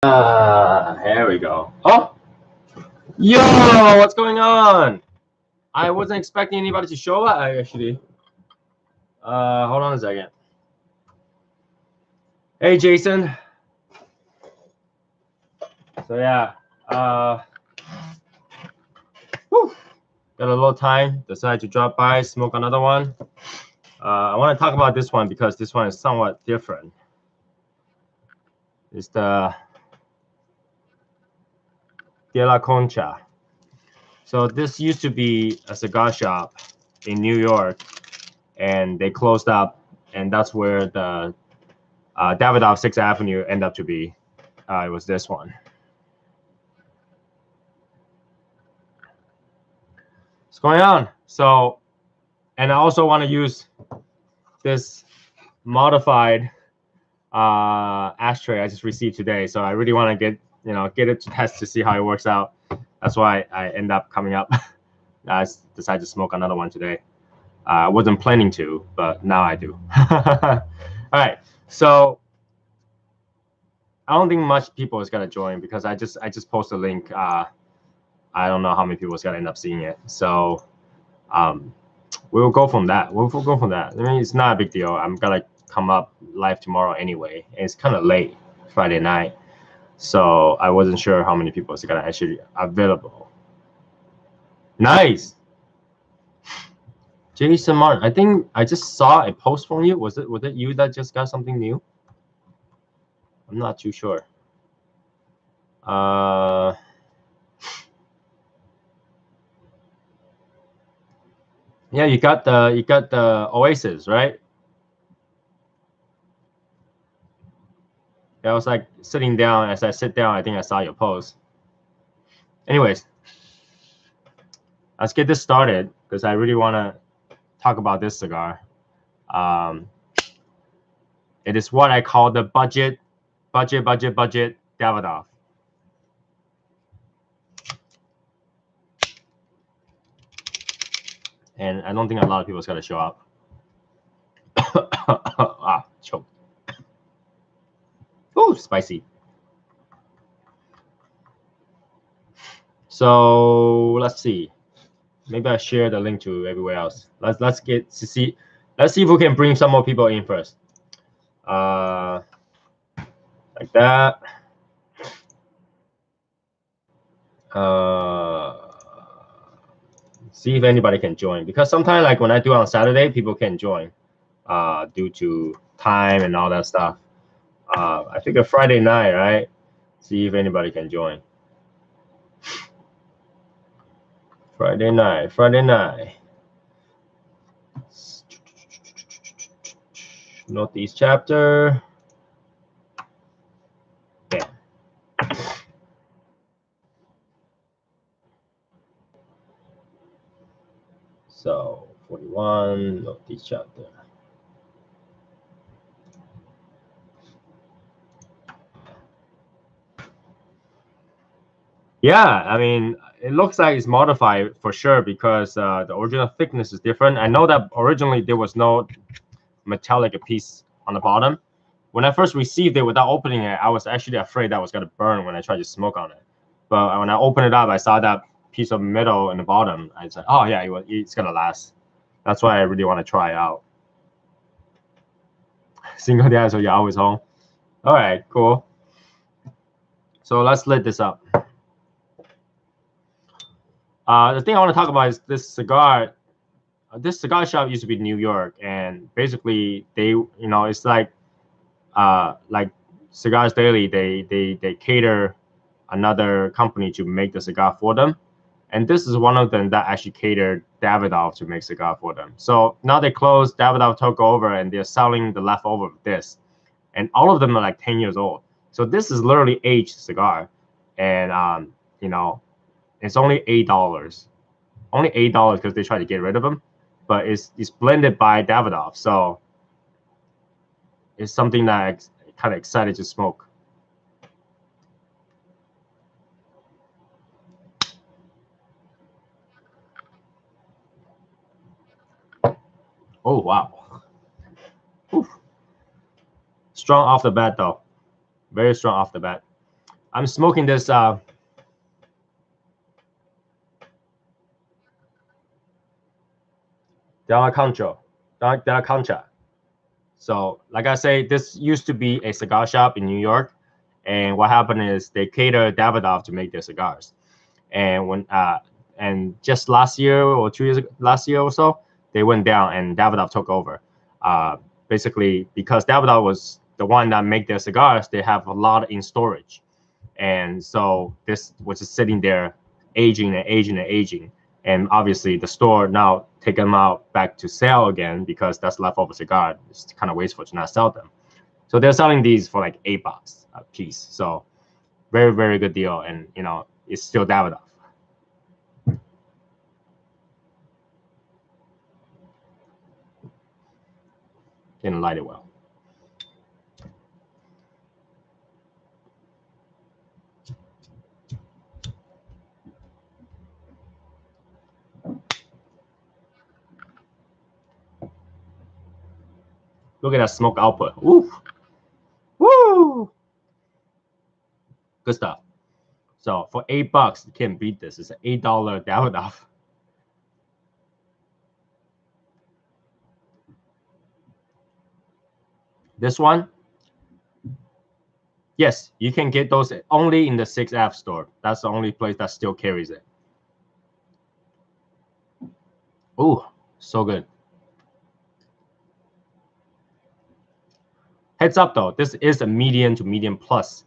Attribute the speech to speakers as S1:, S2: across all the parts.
S1: Here we go. Oh, yo, what's going on? I wasn't expecting anybody to show up actually. Hold on a second. Hey, Jason. So yeah, whew, got a little time. Decided to drop by, smoke another one. I want to talk about this one because this one is somewhat different. It's the De La Concha. So this used to be a cigar shop in New York, and they closed up, and that's where the Davidoff 6th Avenue ended up to be. It was this one. What's going on? So, and I also want to use this modified ashtray I just received today. So I really want to get it to test to see how it works out. That's why I end up coming up. I decided to smoke another one today. I wasn't planning to, but now I do. All right. So I don't think much people is gonna join because I just post a link. I don't know how many people is gonna end up seeing it. So we'll go from that. We'll go from that. I mean, it's not a big deal. I'm gonna come up live tomorrow anyway. It's kind of late Friday night, so I wasn't sure how many people is gonna actually available. Nice, Jason Martin. I think I just saw a post from you. Was it you that just got something new? I'm not too sure. Yeah, you got the Oasis, right? I was like sitting down. As I sit down, I think I saw your post. Anyways, let's get this started because I really want to talk about this cigar. It is what I call the budget Davidoff. And I don't think a lot of people is gonna show up. Choke. Ooh, spicy. So let's see. Maybe I share the link to everywhere else. Let's get to see. Let's see if we can bring some more people in first. Like that. See if anybody can join, because sometimes like when I do on Saturday, people can join due to time and all that stuff. I think a Friday night, right? See if anybody can join. Friday night. Northeast chapter. Yeah. So 41 Northeast chapter. Yeah, I mean, it looks like it's modified for sure because the original thickness is different. I know that originally there was no metallic piece on the bottom. When I first received it without opening it, I was actually afraid that was gonna burn when I tried to smoke on it. But when I opened it up, I saw that piece of metal in the bottom. I said, "Oh yeah, it's gonna last." That's why I really want to try it out. Single day, so you're always home. All right, cool. So let's lit this up. The thing I want to talk about is this cigar. This cigar shop used to be in New York, and basically they, it's like Cigars Daily. They cater another company to make the cigar for them, and this is one of them that actually catered Davidoff to make cigar for them. So now they closed. Davidoff took over, and they're selling the leftover of this, and all of them are like 10 years old. So this is literally aged cigar, and it's only $8. Only $8 because they try to get rid of them, but it's blended by Davidoff, so it's something that I'm kind of excited to smoke. Oh wow, oof. Strong off the bat though, very strong off the bat. I'm smoking this De La Concha. So, like I say, this used to be a cigar shop in New York, and what happened is they cater Davidoff to make their cigars. And and just last year or 2 years ago, last year or so, they went down and Davidoff took over. Basically, because Davidoff was the one that make their cigars, they have a lot in storage, and so this was just sitting there, aging and aging and aging. And obviously, the store now take them out back to sell again because that's leftover cigar. It's kind of wasteful to not sell them. So they're selling these for like $8 a piece. So very, very good deal. And it's still Davidoff. Didn't light it well. Look at that smoke output. Ooh. Woo! Good stuff. So for $8, you can't beat this. It's an $8 Davidoff. This one, yes, you can get those only in the 6F store. That's the only place that still carries it. Ooh, so good. Heads up though, this is a medium to medium plus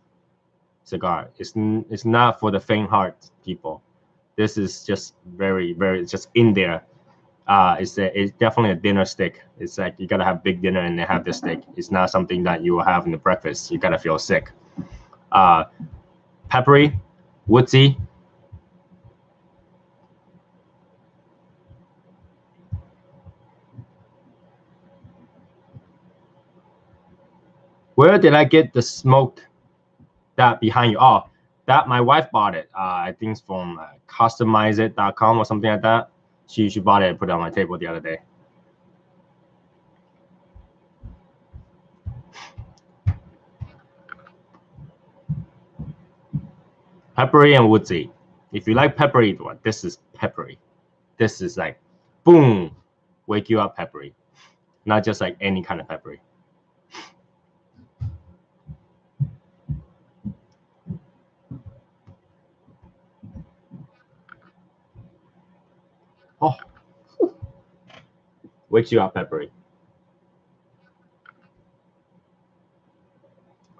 S1: cigar. It's not for the faint heart people. This is just very, very just in there. It's definitely a dinner stick. It's like you gotta have big dinner and then have this stick. It's not something that you will have in the breakfast. You gotta feel sick. Peppery, woodsy. Where did I get the smoke that behind you? Oh, that my wife bought it. I think it's from customizeit.com or something like that. She bought it and put it on my table the other day. Peppery and woodsy. If you like peppery, this is peppery. This is like, boom, wake you up peppery. Not just like any kind of peppery. Oh, wakes you up peppery.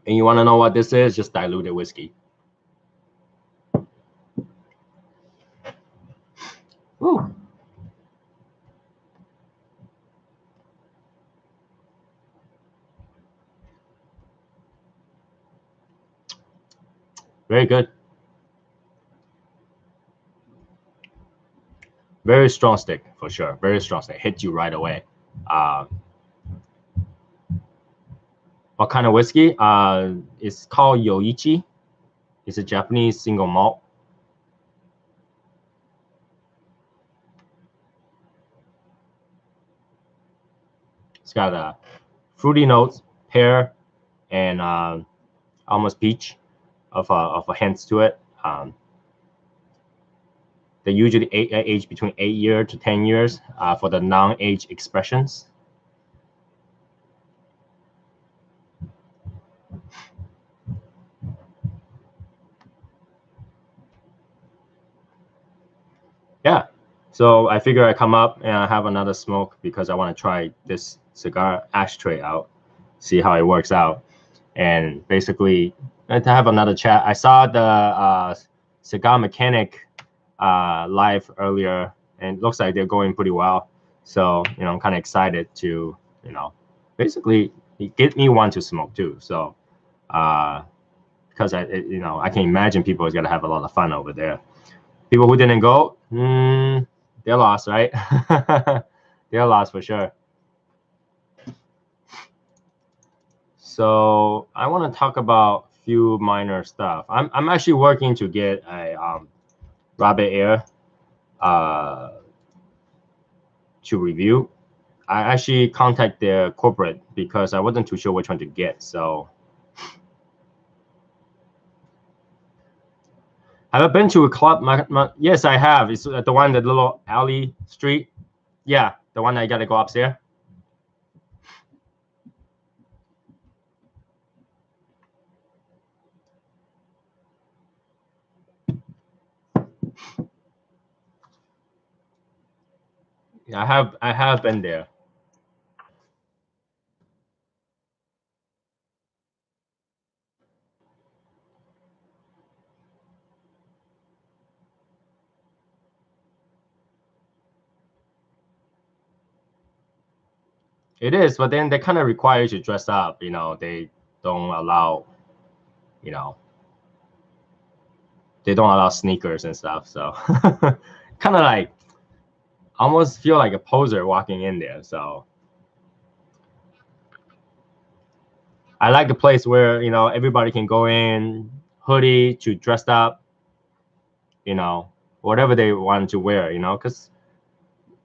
S1: And you want to know what this is? Just diluted whiskey. Ooh. Very good. Very strong stick for sure. Very strong stick. Hit you right away. What kind of whiskey? It's called Yoichi. It's a Japanese single malt. It's got fruity notes, pear, and almost peach of a hints to it. They usually age between 8 years to 10 years for the non-age expressions. Yeah, so I figure I come up and I have another smoke because I want to try this cigar ashtray out, see how it works out, and basically to have another chat. I saw the Cigar Mechanic live earlier, and it looks like they're going pretty well. So I'm kind of excited to basically get me one to smoke too. So because I can imagine people is gonna have a lot of fun over there. People who didn't go, they're lost, right? They're lost for sure. So I want to talk about a few minor stuff. I'm actually working to get a Rabbit Air to review. I actually contact their corporate because I wasn't too sure which one to get. So Have I been to a club? Yes, I have. It's the one, the little alley street. Yeah, the one I gotta go upstairs. Yeah, I have been there. It is, but then they kind of require you to dress up. They don't allow, you know, they don't allow sneakers and stuff. So kind of like almost feel like a poser walking in there. So I like a place where everybody can go in hoodie to dressed up, you know, whatever they want to wear, because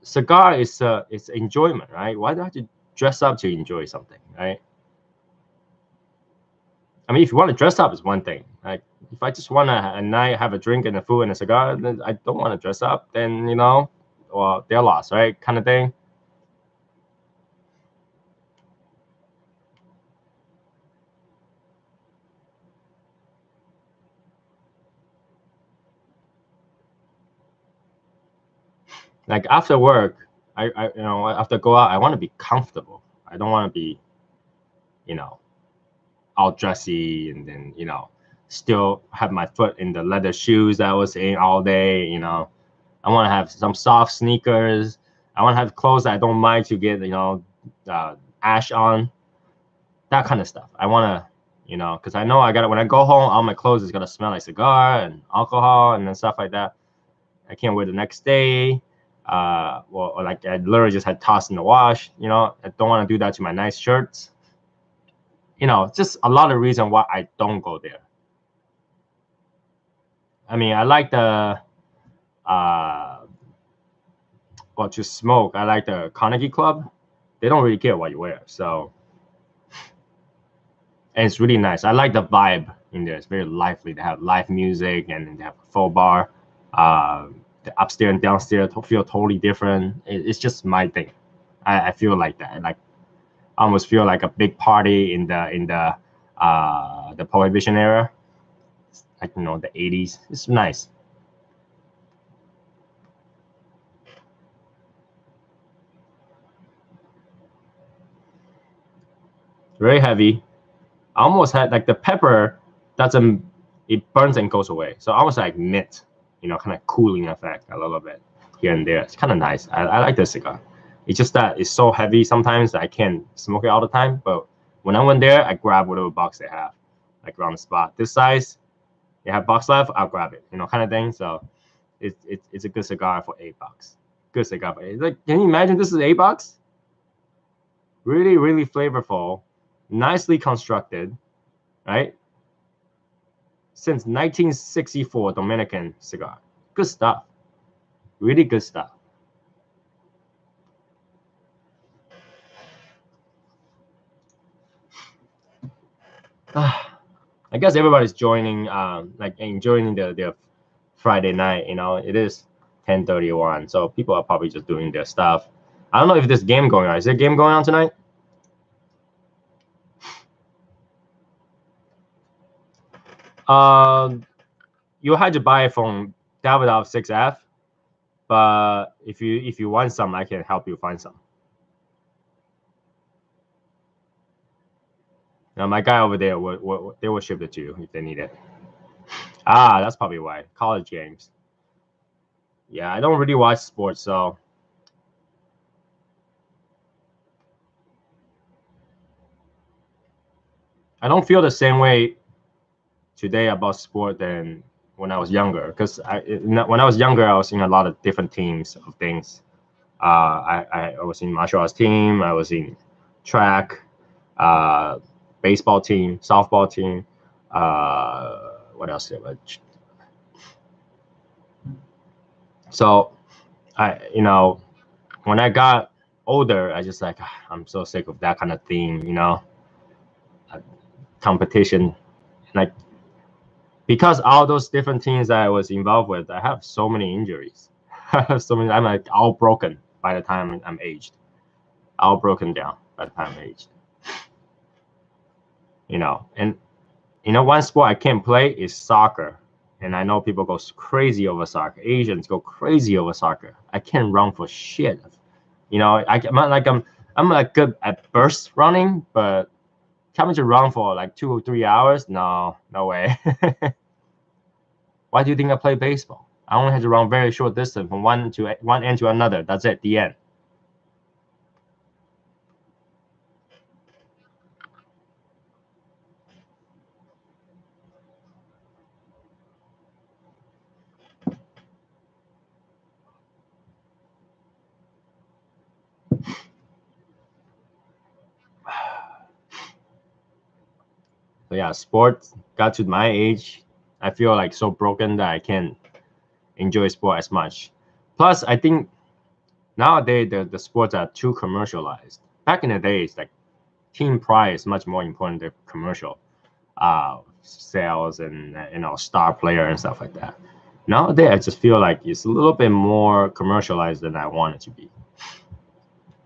S1: cigar is it's enjoyment, right? Why do I have to dress up to enjoy something, right? I mean, if you want to dress up, is one thing. Like, if I just want to a night have a drink and a food and a cigar, then I don't want to dress up. Then well, they're lost, right? Kind of thing. Like after work, after go out, I want to be comfortable. I don't want to be, you know, all dressy and then still have my foot in the leather shoes that I was in all day. I want to have some soft sneakers. I want to have clothes that I don't mind to get ash on, that kind of stuff. I want to because I know I got it when I go home. All my clothes is gonna smell like cigar and alcohol and then stuff like that. I can't wear the next day. Or like I literally just had tossed in the wash. I don't want to do that to my nice shirts. Just a lot of reason why I don't go there. I mean, I like the well, to smoke. I like the Carnegie Club. They don't really care what you wear, so and it's really nice. I like the vibe in there. It's very lively. They have live music and they have a full bar. The upstairs and downstairs feel totally different. It's just my thing. I feel like that. Like I almost feel like a big party in the Prohibition era, like the 80s. It's nice. Very heavy. I almost had like the pepper doesn't it burns and goes away. So almost like mint, kind of cooling effect a little bit here and there. It's kind of nice. I like this cigar. It's just that it's so heavy sometimes that I can't smoke it all the time. But when I went there, I grab whatever box they have, like around the spot. This size, they have box left, I'll grab it, kind of thing. So it's a good cigar for $8. Good cigar for eight. Like, can you imagine this is $8? Really, really flavorful, nicely constructed, right? Since 1964 Dominican cigar. Good stuff. Really good stuff. I guess everybody's joining, like enjoying their Friday night. It is 10:31, so people are probably just doing their stuff. I don't know if there's game going on. Is there a game going on tonight? Um, you had to buy it from Davidoff 6F, but if you want some, I can help you find some. Now my guy over there, they will ship it to you if they need it. Ah, that's probably why. College games. Yeah, I don't really watch sports, so I don't feel the same way today about sport than when I was younger. Because when I was younger, I was in a lot of different teams of things. I was in martial arts team. I was in track, uh, baseball team, softball team. What else? So I when I got older, I just like I'm so sick of that kind of thing, competition. Like because all those different teams that I was involved with, I have so many injuries. I have so many. I'm like all broken by the time I'm aged. All broken down by the time I'm aged. And one sport I can't play is soccer. And I know people go crazy over soccer. Asians go crazy over soccer. I can't run for shit. I'm like good at burst running, but coming to run for like 2 or 3 hours, no way. Why do you think I play baseball? I only had to run very short distance from one end to another. That's it, the end. So yeah, sports got to my age, I feel like so broken that I can't enjoy sport as much. Plus, I think nowadays the sports are too commercialized. Back in the days, like team pride is much more important than commercial sales and star player and stuff like that. Nowadays, I just feel like it's a little bit more commercialized than I want it to be.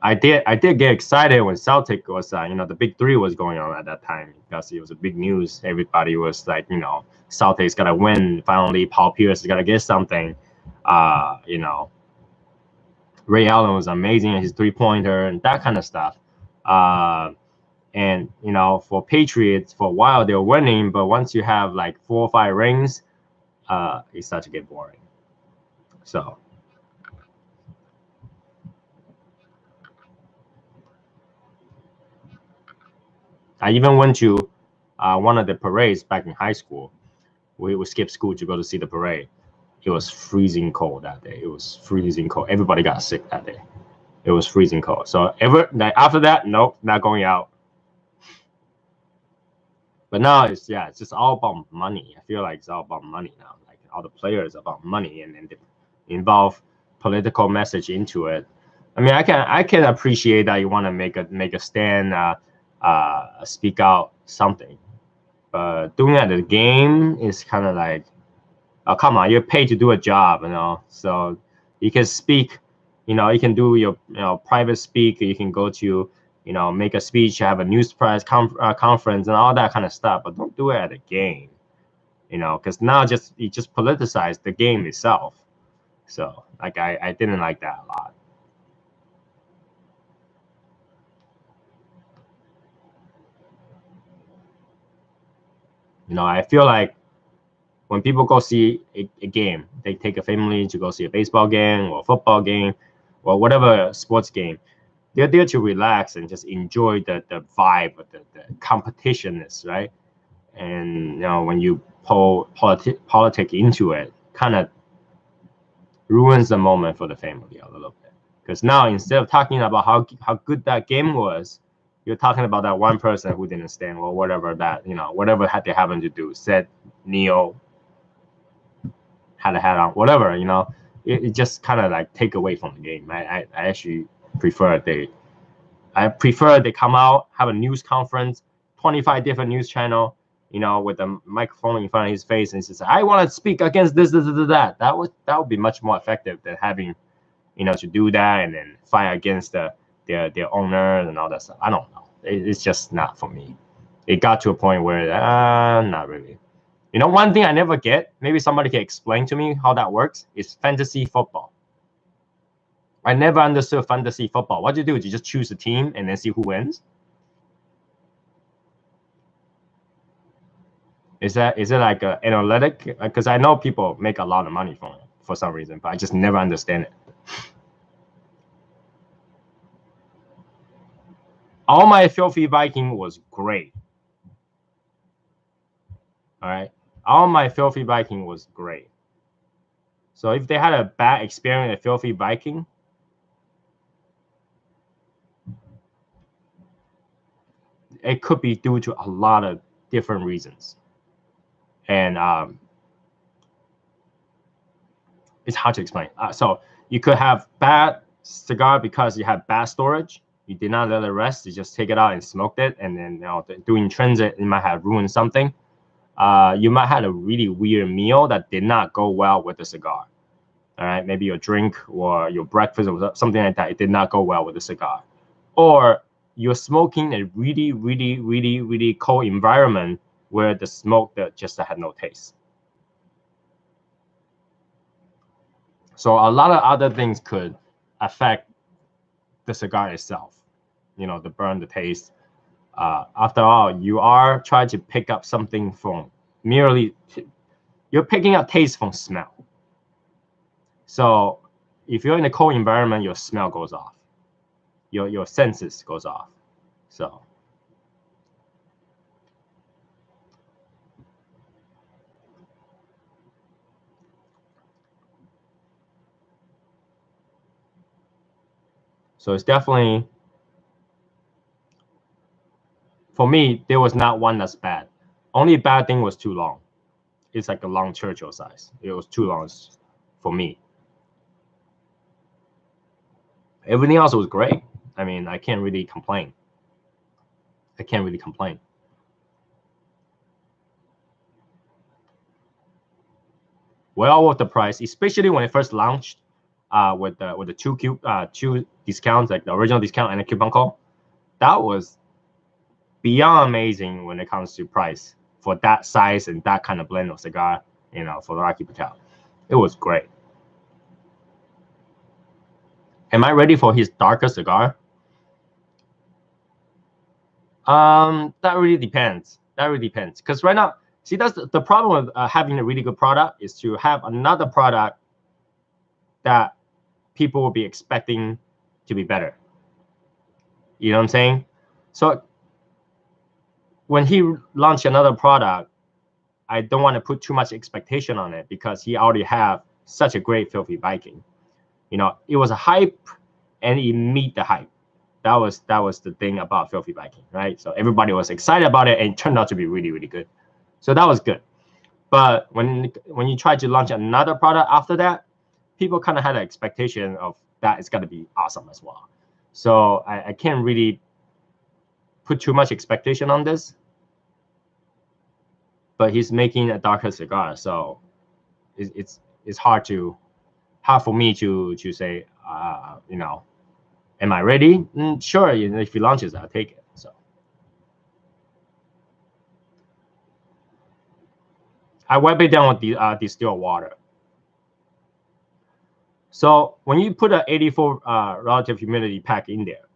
S1: I did get excited when Celtic was the big three was going on at that time because it was a big news. Everybody was like, Celtic's gotta win finally. Paul Pierce is gotta get something. Ray Allen was amazing at his 3-pointer and that kind of stuff. And for Patriots for a while they were winning, but once you have like 4 or 5 rings, it starts to get boring. So. I even went to one of the parades back in high school. We would skip school to go to see the parade. It was freezing cold that day. It was freezing cold. Everybody got sick that day. It was freezing cold. So after that, nope, not going out. But now it's just all about money. I feel like it's all about money now. Like all the players about money and they involve political message into it. I mean, I can appreciate that you want to make a stand, speak out something, but doing it at the game is kind of like, oh come on, you're paid to do a job, so you can speak, you can do your private speak, you can go to make a speech, have a news press conference and all that kind of stuff, but don't do it at a game, because now you just politicize the game itself. So like I didn't like that a lot. I feel like when people go see a game, they take a family to go see a baseball game or a football game or whatever sports game. They're there to relax and just enjoy the vibe of the competitionness, right? And when you pull politic into it, kind of ruins the moment for the family a little bit. Because now instead of talking about how good that game was, you're talking about that one person who didn't stand or whatever that whatever they happened to do, said Neo had a hat on, whatever, it just kind of like take away from the game. I actually prefer they come out, have a news conference, 25 different news channel, with a microphone in front of his face, and says, I want to speak against this, that. That would be much more effective than having, to do that and then fight against their owner and all that stuff. I don't know. It's just not for me. It got to a point where not really. One thing I never get, maybe somebody can explain to me how that works, is fantasy football. I never understood fantasy football. What do? You just choose a team and then see who wins? Is it like an analytic? Because I know people make a lot of money from it for some reason, but I just never understand it. All my Filthy Viking was great. All right. All my Filthy Viking was great. So if they had a bad experience at Filthy Viking, it could be due to a lot of different reasons. And it's hard to explain. So you could have bad cigar because you have bad storage. You did not let it rest. You just take it out and smoked it. And then doing transit, it might have ruined something. you might have a really weird meal that did not go well with the cigar. All right, maybe your drink or your breakfast or something like that, it did not go well with the cigar. Or you're smoking a really, really, really, really cold environment where the smoke that just had no taste. So a lot of other things could affect the cigar itself, the burn, the taste. After all, you are trying to pick up something from you're picking up taste from smell. So if you're in a cold environment, your smell goes off. Your senses goes off. So it's definitely, for me, there was not one that's bad. Only bad thing was too long. It's like a long Churchill size. It was too long for me. Everything else was great. I mean, I can't really complain. Well worth the price, especially when it first launched, with the two discounts, like the original discount and a coupon code. That was beyond amazing when it comes to price for that size and that kind of blend of cigar. For Rocky Patel, it was great. Am I ready for his darker cigar? That really depends. Because right now, see, that's the problem with having a really good product, is to have another product that people will be expecting to be better. You know what I'm saying? So when he launched another product, I don't want to put too much expectation on it, because he already have such a great Filthy Viking. It was a hype, and it meet the hype. That was the thing about Filthy Viking, right? So everybody was excited about it, and it turned out to be really, really good. So that was good. But when you try to launch another product after that, people kind of had an expectation of that it's got to be awesome as well. So I can't really put too much expectation on this. But he's making a darker cigar, so it's hard for me to say, am I ready? Sure, if he launches, I'll take it. So I wipe it down with the distilled water. So when you put an 84 relative humidity pack in there,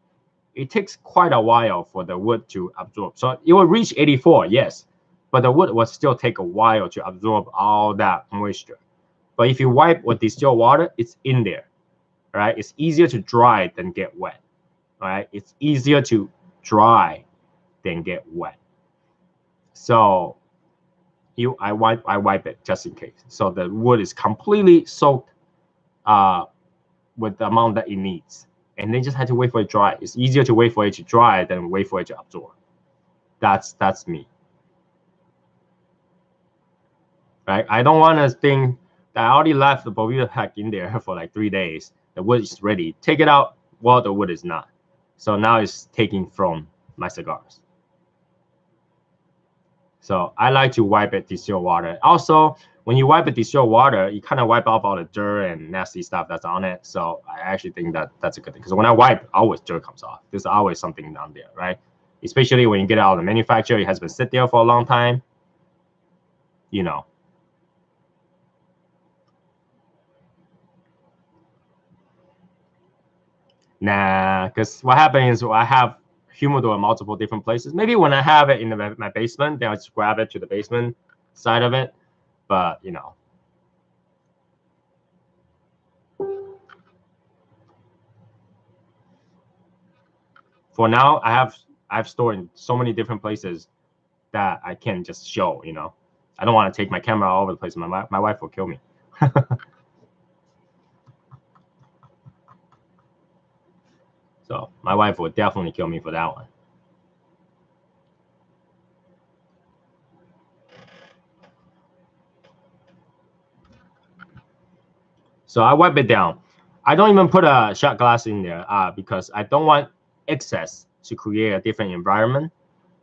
S1: it takes quite a while for the wood to absorb. So it will reach 84, yes, but the wood will still take a while to absorb all that moisture. But if you wipe with distilled water, it's in there, right? It's easier to dry than get wet, right? It's easier to dry than get wet. So I wipe it just in case. So the wood is completely soaked with the amount that it needs. And they just had to wait for it to dry. It's easier to wait for it to dry than wait for it to absorb. That's me. Right? I don't want to think that I already left the Boveda pack in there for like 3 days. The wood is ready. Take it out. Well, the wood is not. So now it's taking from my cigars. So I like to wipe it distilled water. Also, when you wipe it distilled water, you kind of wipe off all the dirt and nasty stuff that's on it. So I actually think that's a good thing, because when I wipe, always dirt comes off. There's always something down there, right? Especially when you get it out of the manufacturer, it has been sit there for a long time. Nah, because what happens is I have humidor in multiple different places. Maybe when I have it in my basement, then I just grab it to the basement side of it. But for now, I've stored in so many different places that I can't just show. I don't want to take my camera all over the place. My wife will kill me. So my wife would definitely kill me for that one. So I wipe it down. I don't even put a shot glass in there because I don't want excess to create a different environment.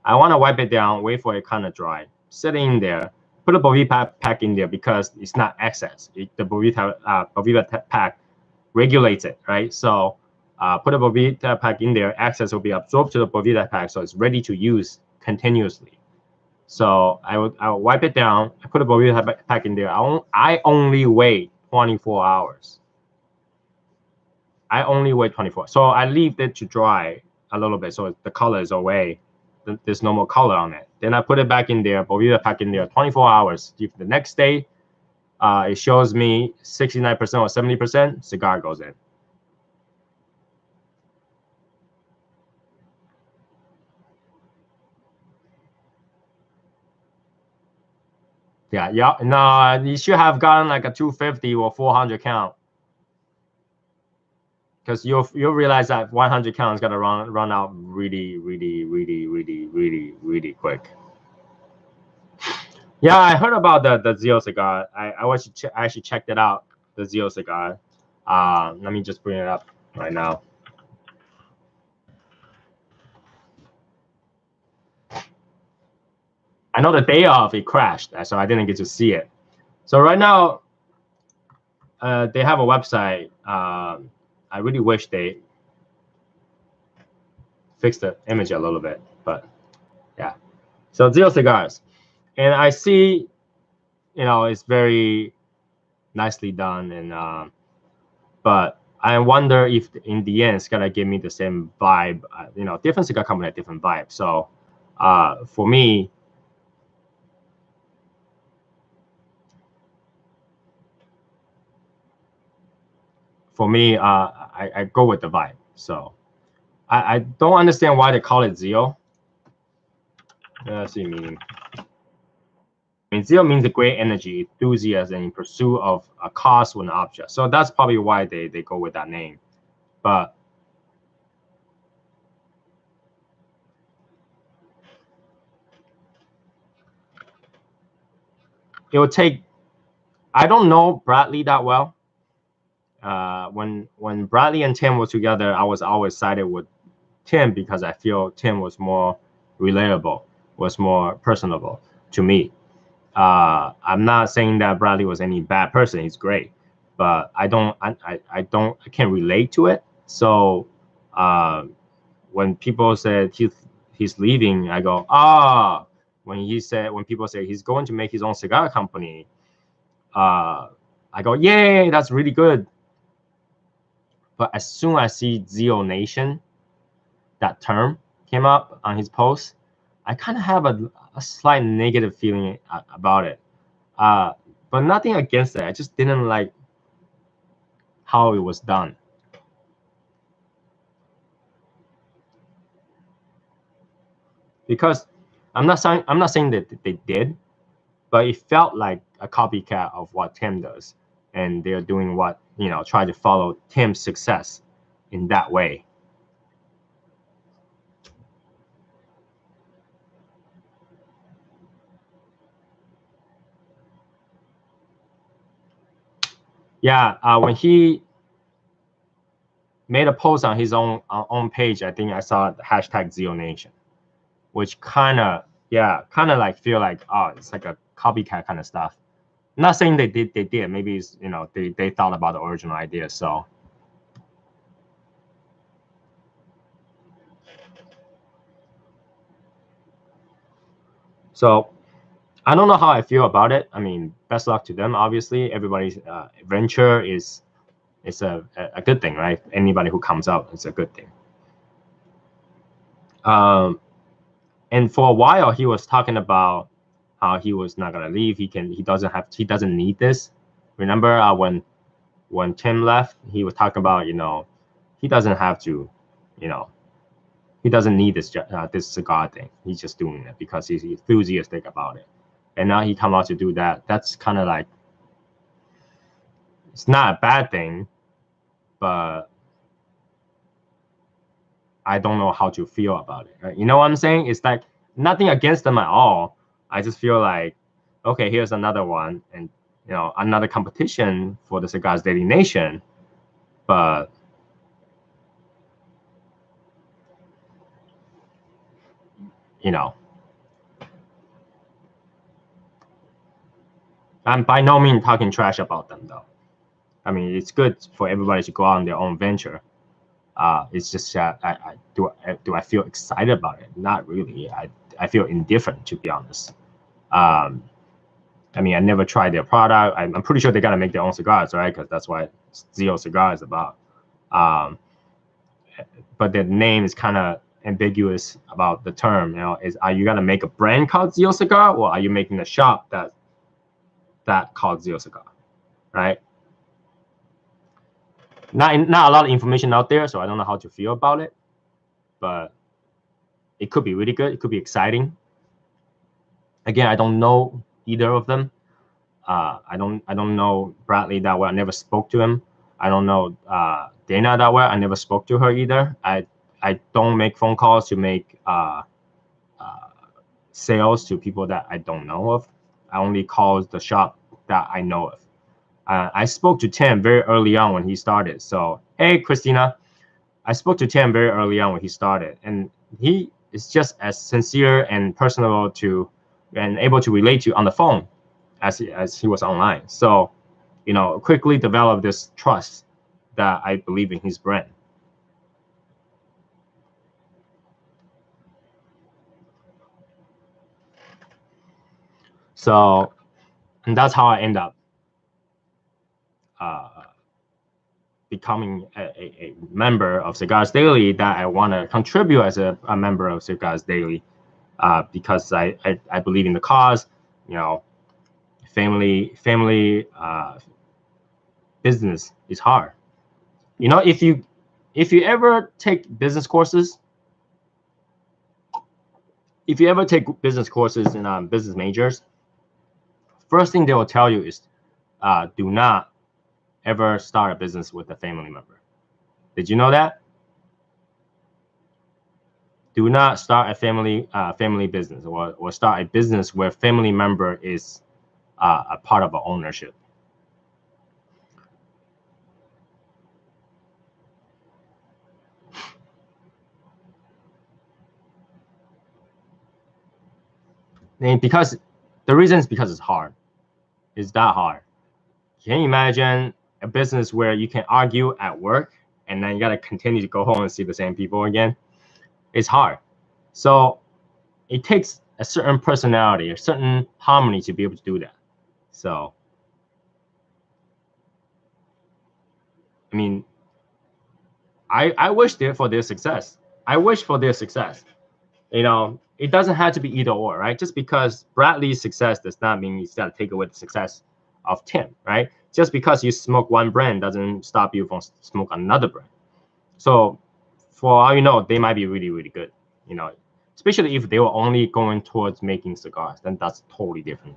S1: I want to wipe it down, wait for it kind of dry. sitting there. Put a Bovita pack in there because it's not excess. The Bovita pack regulates it, right? So put a Bovita pack in there, excess will be absorbed to the Bovita pack, so it's ready to use continuously. So I would wipe it down. I put a Bovita pack in there. I only wait 24 hours. I only wait 24. So I leave it to dry a little bit so the color is away. There's no more color on it. Then I put it back in there, Bovita pack in there, 24 hours. If the next day it shows me 69% or 70%, cigar goes in. Yeah. No, you should have gotten like a 250 or 400 count. Because you'll realize that 100 count is gonna run out really quick. Yeah, I heard about the Zio cigar. I actually checked it out, the Zio cigar. Let me just bring it up right now. I know the day of it crashed, so I didn't get to see it. So right now, they have a website. I really wish they fixed the image a little bit, but yeah. So Zio cigars, and I see, it's very nicely done, and but I wonder if in the end it's gonna give me the same vibe. Different cigar company have different vibe. So for me, I go with the vibe. So I don't understand why they call it Zio. Let's see meaning. I mean, Zio means a great energy, enthusiasm in pursuit of a cause or an object. So that's probably why they go with that name. But it would take. I don't know Bradley that well. When Bradley and Tim were together, I was always sided with Tim because I feel Tim was more relatable, was more personable to me. I'm not saying that Bradley was any bad person. He's great, but I can't relate to it. So when people said he's leaving, I go, when people say he's going to make his own cigar company, I go, yay, that's really good. But as soon as I see Zio Nation, that term came up on his post, I kind of have a slight negative feeling about it. But nothing against it. I just didn't like how it was done. Because I'm not saying that they did, but it felt like a copycat of what Tim does, and they're doing what try to follow Tim's success in that way. Yeah, when he made a post on his own page, I think I saw the hashtag Zio Nation, which kind of like feel like, oh, it's like a copycat kind of stuff. I'm not saying they did. Maybe it's, they thought about the original idea. So I don't know how I feel about it. I mean, best luck to them. Obviously, everybody's venture is a good thing, right? Anybody who comes out, it's a good thing. And for a while, he was talking about how he was not gonna leave. He doesn't need this. Remember when Tim left, he was talking about he doesn't have to, he doesn't need this cigar thing. He's just doing it because he's enthusiastic about it. And now he come out to do that. That's kind of like, it's not a bad thing, but I don't know how to feel about it. Right? You know what I'm saying? It's like nothing against them at all. I just feel like, okay, here's another one, and another competition for the Cigars Daily Nation, but I'm by no means talking trash about them though. I mean, it's good for everybody to go out on their own venture. It's just that do I feel excited about it? Not really. I feel indifferent, to be honest. Um, I mean, I never tried their product. I'm pretty sure they got to make their own cigars, right? Because that's what Zio Cigar is about. Um, but the name is kind of ambiguous about the term. Are you gonna make a brand called Zio Cigar, or are you making a shop that called Zio Cigar, right? Not a lot of information out there, so I don't know how to feel about it. But it could be really good. It could be exciting. Again, I don't know either of them. I don't know Bradley that well. I never spoke to him. I don't know Dana that well. I never spoke to her either. I don't make phone calls to make sales to people that I don't know of. I only call the shop that I know of. I spoke to Tim very early on when he started. So hey, Christina, I spoke to Tim very early on when he started, and he is just as sincere and personable to and able to relate to on the phone as he was online. So, quickly develop this trust that I believe in his brand. So, and that's how I end up uh, becoming a member of Cigars Daily, that I want to contribute as a member of Cigars Daily, because I believe in the cause. Family business is hard. If you ever take business courses, if you ever take business courses in business majors, first thing they will tell you is do not ever start a business with a family member. Did you know that? Do not start a family business, or start a business where family member is a part of ownership. And because the reason is because it's hard. It's that hard. Can you imagine a business where you can argue at work and then you gotta continue to go home and see the same people again? It's hard. So it takes a certain personality, a certain harmony to be able to do that. So, I mean, I wish for their success. I wish for their success. It doesn't have to be either or, right? Just because Bradley's success does not mean you got to take away the success of Tim, right? Just because you smoke one brand doesn't stop you from smoke another brand. So, for all you know, they might be really, really good. Especially if they were only going towards making cigars, then that's totally different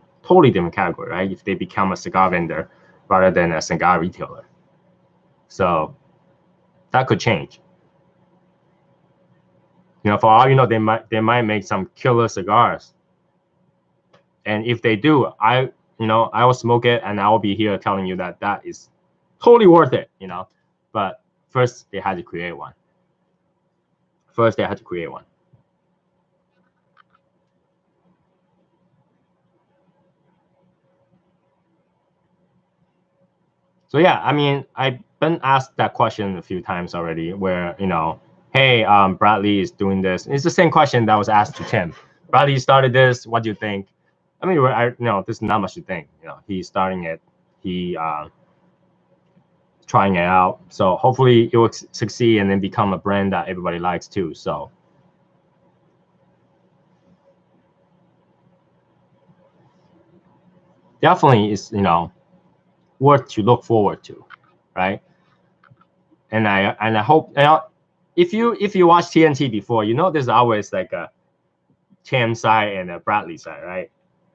S1: category, right? If they become a cigar vendor rather than a cigar retailer. So that could change. For all you know, they might make some killer cigars. And if they do, I will smoke it, and I will be here telling you that is totally worth it. But first they had to create one. So yeah, I mean, I've been asked that question a few times already, where hey, Bradley is doing this. It's the same question that was asked to Tim. Bradley started this. What do you think? I mean, there's not much to think. He's starting it. He trying it out. So hopefully it will succeed and then become a brand that everybody likes too. So definitely is worth to look forward to, right? And I hope if you watch TNT before, there's always like a Tim side and a Bradley side, right?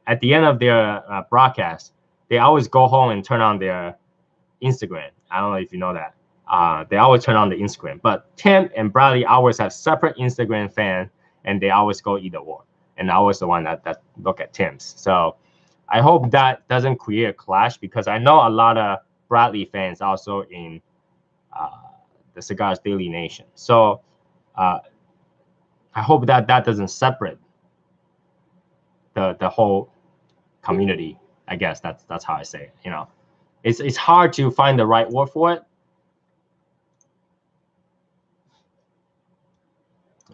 S1: At the end of their broadcast, they always go home and turn on their Instagram. I don't know if you know that. They always turn on the Instagram, but Tim and Bradley always have separate Instagram fan, and they always go either or. And I was the one that look at Tim's. So I hope that doesn't create a clash, because I know a lot of Bradley fans also in the Cigars Daily Nation. So I hope that doesn't separate the whole community. I guess that's how I say it. You know, it's hard to find the right word for it.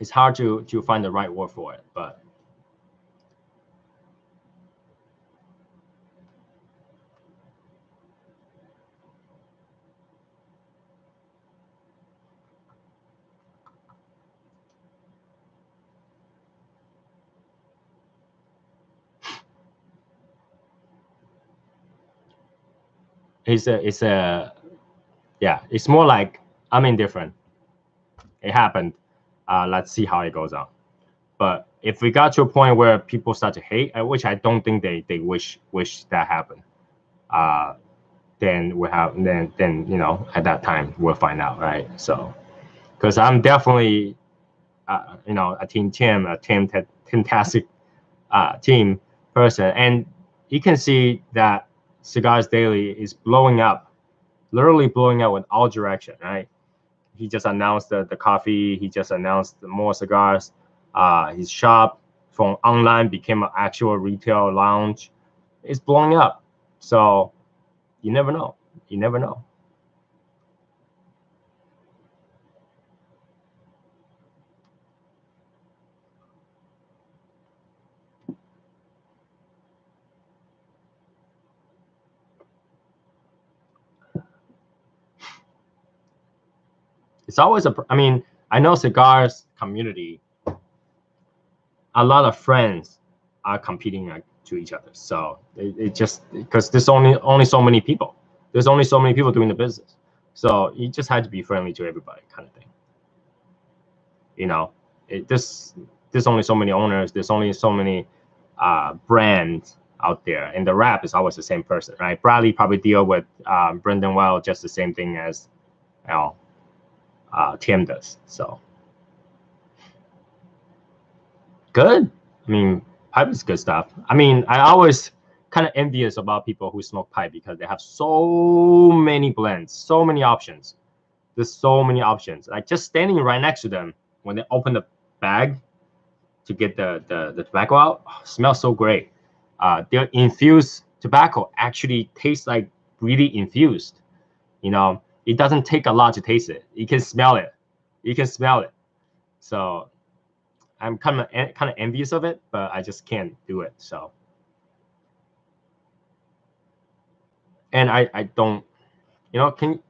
S1: It's hard to find the right word for it, but it's a yeah. It's more like I'm indifferent. It happened. Let's see how it goes on. But if we got to a point where people start to hate, which I don't think they wish that happened, then we have then you know at that time we'll find out, right? So because I'm definitely you know a team fantastic team person, and you can see that Cigars Daily is blowing up, literally blowing up in all direction, right? He just announced the coffee. He just announced more cigars. His shop from online became an actual retail lounge. It's blowing up. So you never know. You never know. It's always a. I mean, I know cigars community. A lot of friends are competing to each other. So it just because there's only so many people. There's only so many people doing the business. So you just had to be friendly to everybody, kind of thing. You know, there's only so many owners. There's only so many brands out there, and the rap is always the same person, right? Bradley probably deal with Brendan Well just the same thing as you know Tim does. So good. I mean, pipe is good stuff. I mean, I always kind of envious about people who smoke pipe because they have so many blends, so many options. There's so many options. Like just standing right next to them when they open the bag to get the tobacco out, smells so great. Their infused tobacco actually tastes like really infused. You know, it doesn't take a lot to taste it. You can smell it. You can smell it. So I'm kind of envious of it, but I just can't do it. So, and I don't, you know, can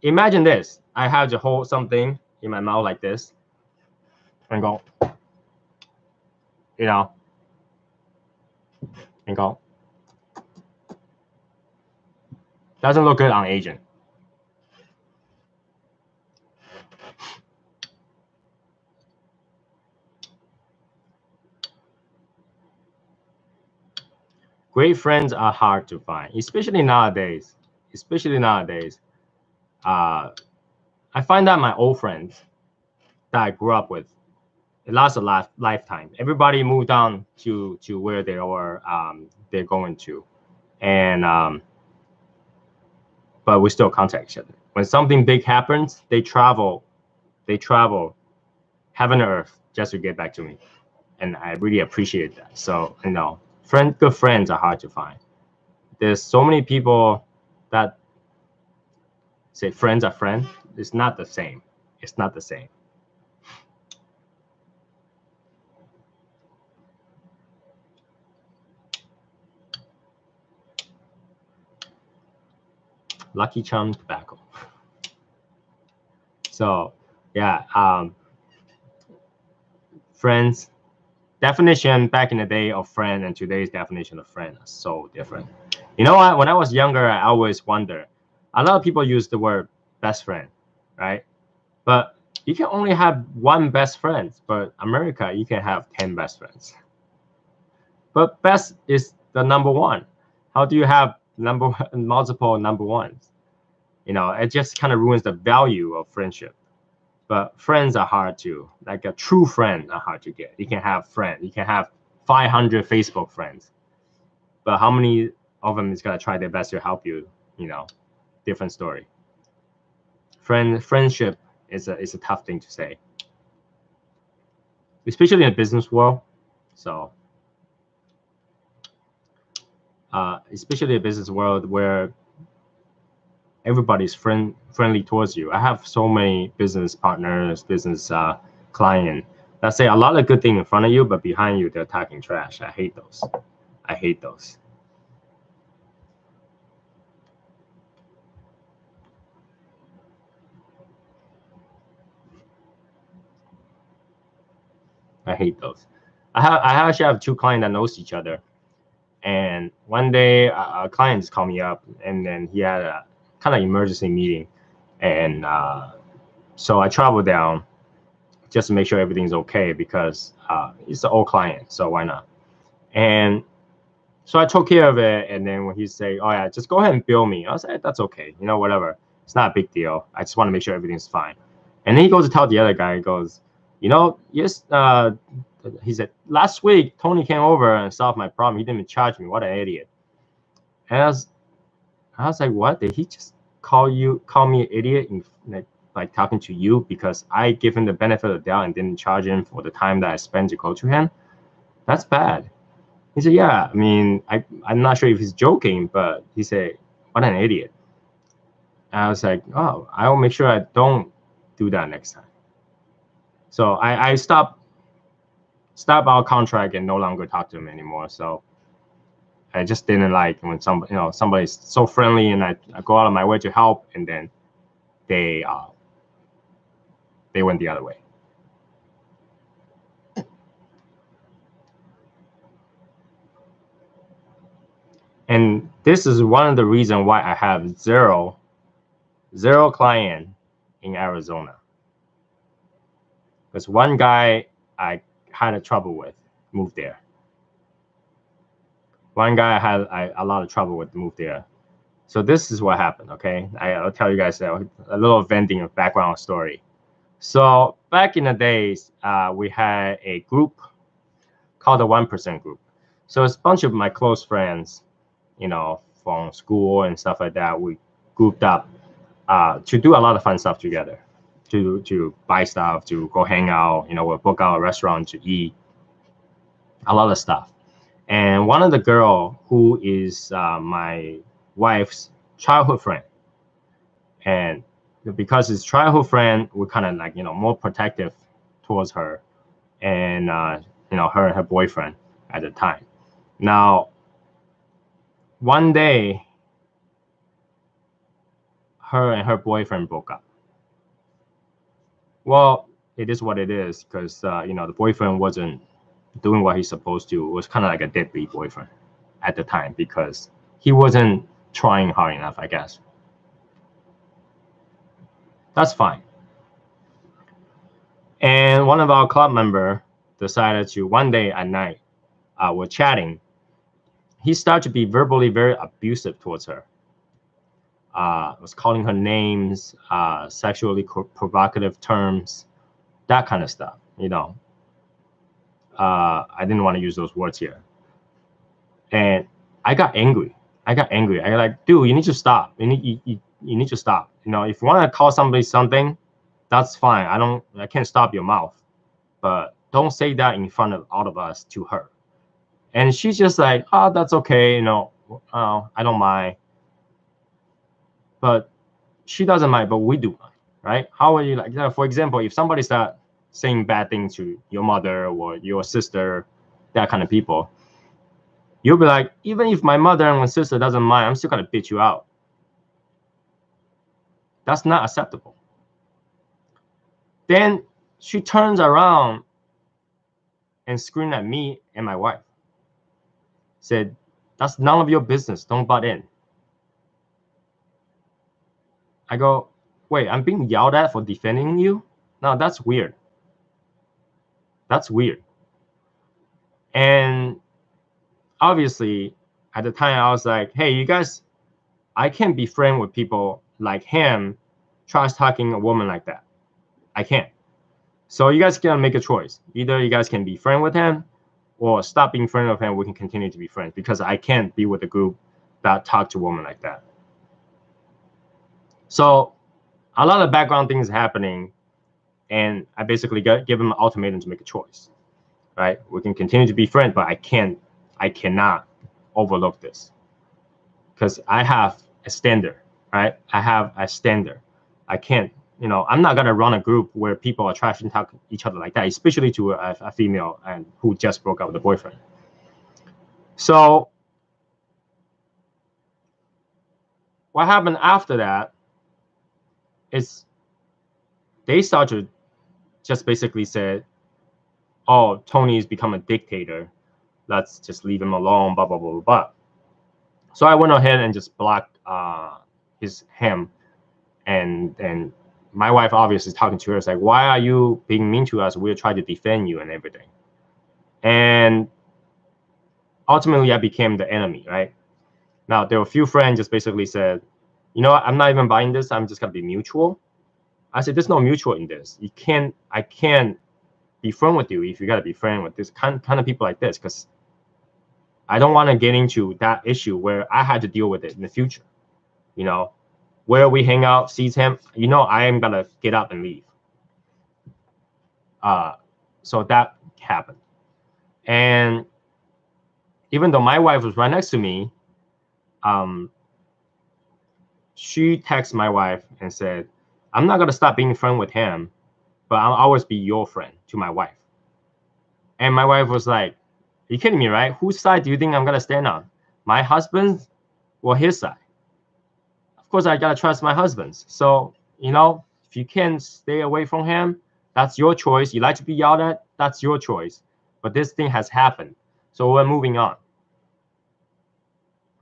S1: imagine this. I have to hold something in my mouth like this and go, you know, and go. Doesn't look good on Asian. Great friends are hard to find, especially nowadays. Especially nowadays. I find that my old friends that I grew up with, it lasts a lifetime. Everybody moved on to where they are they're going to, and but we still contact each other. When something big happens, they travel heaven and earth just to get back to me, and I really appreciate that. So you know, good friends are hard to find. There's so many people that say friends are friends. It's not the same. It's not the same. Lucky Charm tobacco. So yeah, friends definition back in the day of friend and today's definition of friend are so different. You know what? When I was younger, I always wonder. A lot of people use the word best friend, right? But you can only have one best friend. But America, you can have 10 best friends. But best is the number one. How do you have multiple number ones? You know, it just kind of ruins the value of friendship. But friends are hard to, like a true friend are hard to get. You can have friends, you can have 500 Facebook friends, but how many of them is gonna try their best to help you? You know, different story. Friendship is a tough thing to say, especially in the business world. So especially a business world where everybody's friendly towards you. I have so many business partners, business client that say a lot of good things in front of you, but behind you they're talking trash. I hate those. I hate those. I hate those. I actually have two clients that knows each other, and one day a client just called me up, and then he had a kind of emergency meeting, and so I traveled down just to make sure everything's okay because he's an old client, so why not? And so I took care of it, and then when he say, "Oh yeah, just go ahead and bill me," I was like, "That's okay, whatever. It's not a big deal. I just want to make sure everything's fine." And then he goes to tell the other guy, he goes, yes, he said, "Last week Tony came over and solved my problem. He didn't even charge me. What an idiot!" And I was like, "What? Did he just call me an idiot in, like talking to you because I give him the benefit of the doubt and didn't charge him for the time that I spent to go to him? That's bad." He said, "Yeah, I mean, I'm not sure if he's joking, but he said, what an idiot." And I was like, "Oh, I will make sure I don't do that next time." So I stopped our contract and no longer talk to him anymore. So I just didn't like when somebody's so friendly and I go out of my way to help, and then they went the other way. And this is one of the reasons why I have zero client in Arizona. Because one guy I had a trouble with moved there. One guy I had a lot of trouble with moved there. So this is what happened, okay? I'll tell you guys a little venting of background story. So back in the days, we had a group called the 1% group. So it's a bunch of my close friends, from school and stuff like that. We grouped up to do a lot of fun stuff together, to buy stuff, to go hang out. We'll book out a restaurant to eat, a lot of stuff. And one of the girl who is my wife's childhood friend, and because it's childhood friend, we're kind of like more protective towards her, and her and her boyfriend at the time. Now, one day, her and her boyfriend broke up. Well, it is what it is because the boyfriend wasn't doing what he's supposed to. It was kind of like a deadbeat boyfriend at the time because he wasn't trying hard enough, I guess. That's fine. And one of our club member decided to, one day at night, we're chatting, he started to be verbally very abusive towards her. Was calling her names, sexually provocative terms, that kind of stuff. I didn't want to use those words here, and I got angry. I like, dude, you need to stop. You need to stop. If you want to call somebody something, that's fine. I can't stop your mouth, but don't say that in front of all of us to her. And she's just like, "Oh, that's okay. I don't mind." But she doesn't mind, but we do mind, right? How are you like? For example, if somebody start saying bad things to your mother or your sister, that kind of people, you'll be like, even if my mother and my sister doesn't mind, I'm still gonna beat you out. That's not acceptable. Then she turns around and screamed at me and my wife. Said, "That's none of your business. Don't butt in." I go, "Wait, I'm being yelled at for defending you? No, that's weird. That's weird." And obviously, at the time, I was like, "Hey, you guys, I can't be friends with people like him, trash talking a woman like that. I can't. So you guys gotta make a choice. Either you guys can be friends with him, or stop being friends with him. We can continue to be friends because I can't be with a group that talk to women like that." So a lot of background things happening, and I basically give him an ultimatum to make a choice. Right? We can continue to be friends, but I cannot overlook this. because I have a standard, right? I have a standard. I can't, I'm not gonna run a group where people are trash and talk each other like that, especially to a female and who just broke up with a boyfriend. So what happened after that is they start to just basically say, oh, Tony's become a dictator. Let's just leave him alone, blah, blah, blah, blah, blah. So I went ahead and just blocked him. And my wife obviously is talking to her. It's like, why are you being mean to us? We're trying to defend you and everything. And ultimately, I became the enemy, right? Now, there were a few friends just basically said, you know what? I'm not even buying this. I'm just going to be mutual. I said, there's no mutual in this. I can't be friend with you if you got to be friend with this kind of people like this, because I don't want to get into that issue where I had to deal with it in the future. Where we hang out, sees him, I am going to get up and leave. So that happened. And even though my wife was right next to me, she texted my wife and said, I'm not going to stop being friend with him, but I'll always be your friend, to my wife. And my wife was like, are you kidding me, right? Whose side do you think I'm going to stand on? My husband's or his side? Of course, I got to trust my husband's. So, if you can stay away from him, that's your choice. You like to be yelled at, that's your choice. But this thing has happened. So we're moving on.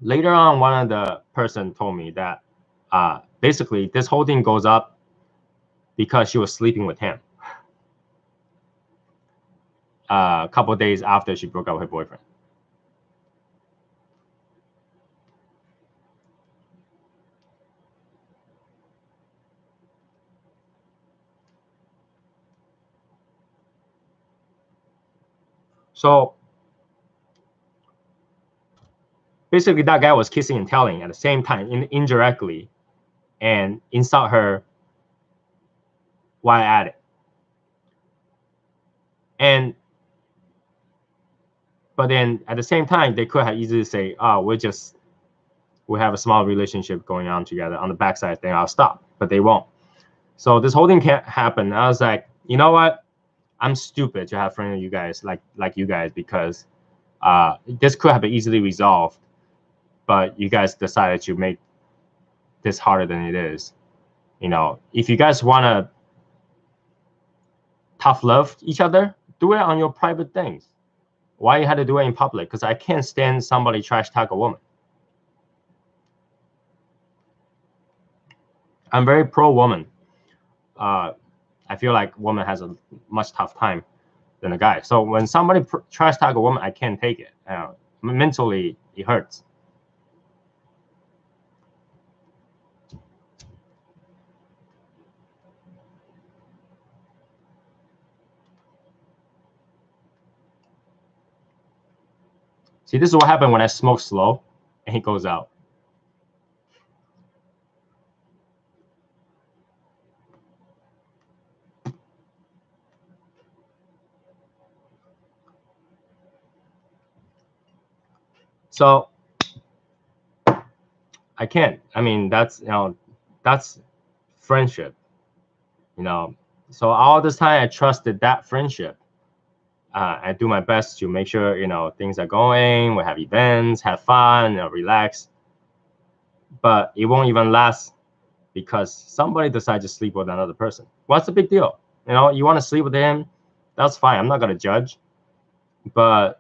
S1: Later on, one of the person told me that basically this whole thing goes up because she was sleeping with him a couple of days after she broke up with her boyfriend. So basically, that guy was kissing and telling at the same time, indirectly, and insult her while at it. But then at the same time, they could have easily say, oh, we have a small relationship going on together on the backside thing, I'll stop. But they won't. So this whole thing can't happen. I was like, you know what? I'm stupid to have friends with you guys like you guys, because this could have been easily resolved, but you guys decided to make this harder than it is. If you guys want to tough love each other, do it on your private things. Why you had to do it in public? Because I can't stand somebody trash talk a woman. I'm very pro woman. I feel like woman has a much tough time than a guy. So when somebody trash talk a woman, I can't take it. Mentally, it hurts. See, this is what happened when I smoke slow and he goes out. So I can't. I mean, that's friendship. So all this time I trusted that friendship. I do my best to make sure things are going. We have events, have fun, relax. But it won't even last because somebody decides to sleep with another person. What's the big deal? You want to sleep with him? That's fine. I'm not gonna judge. But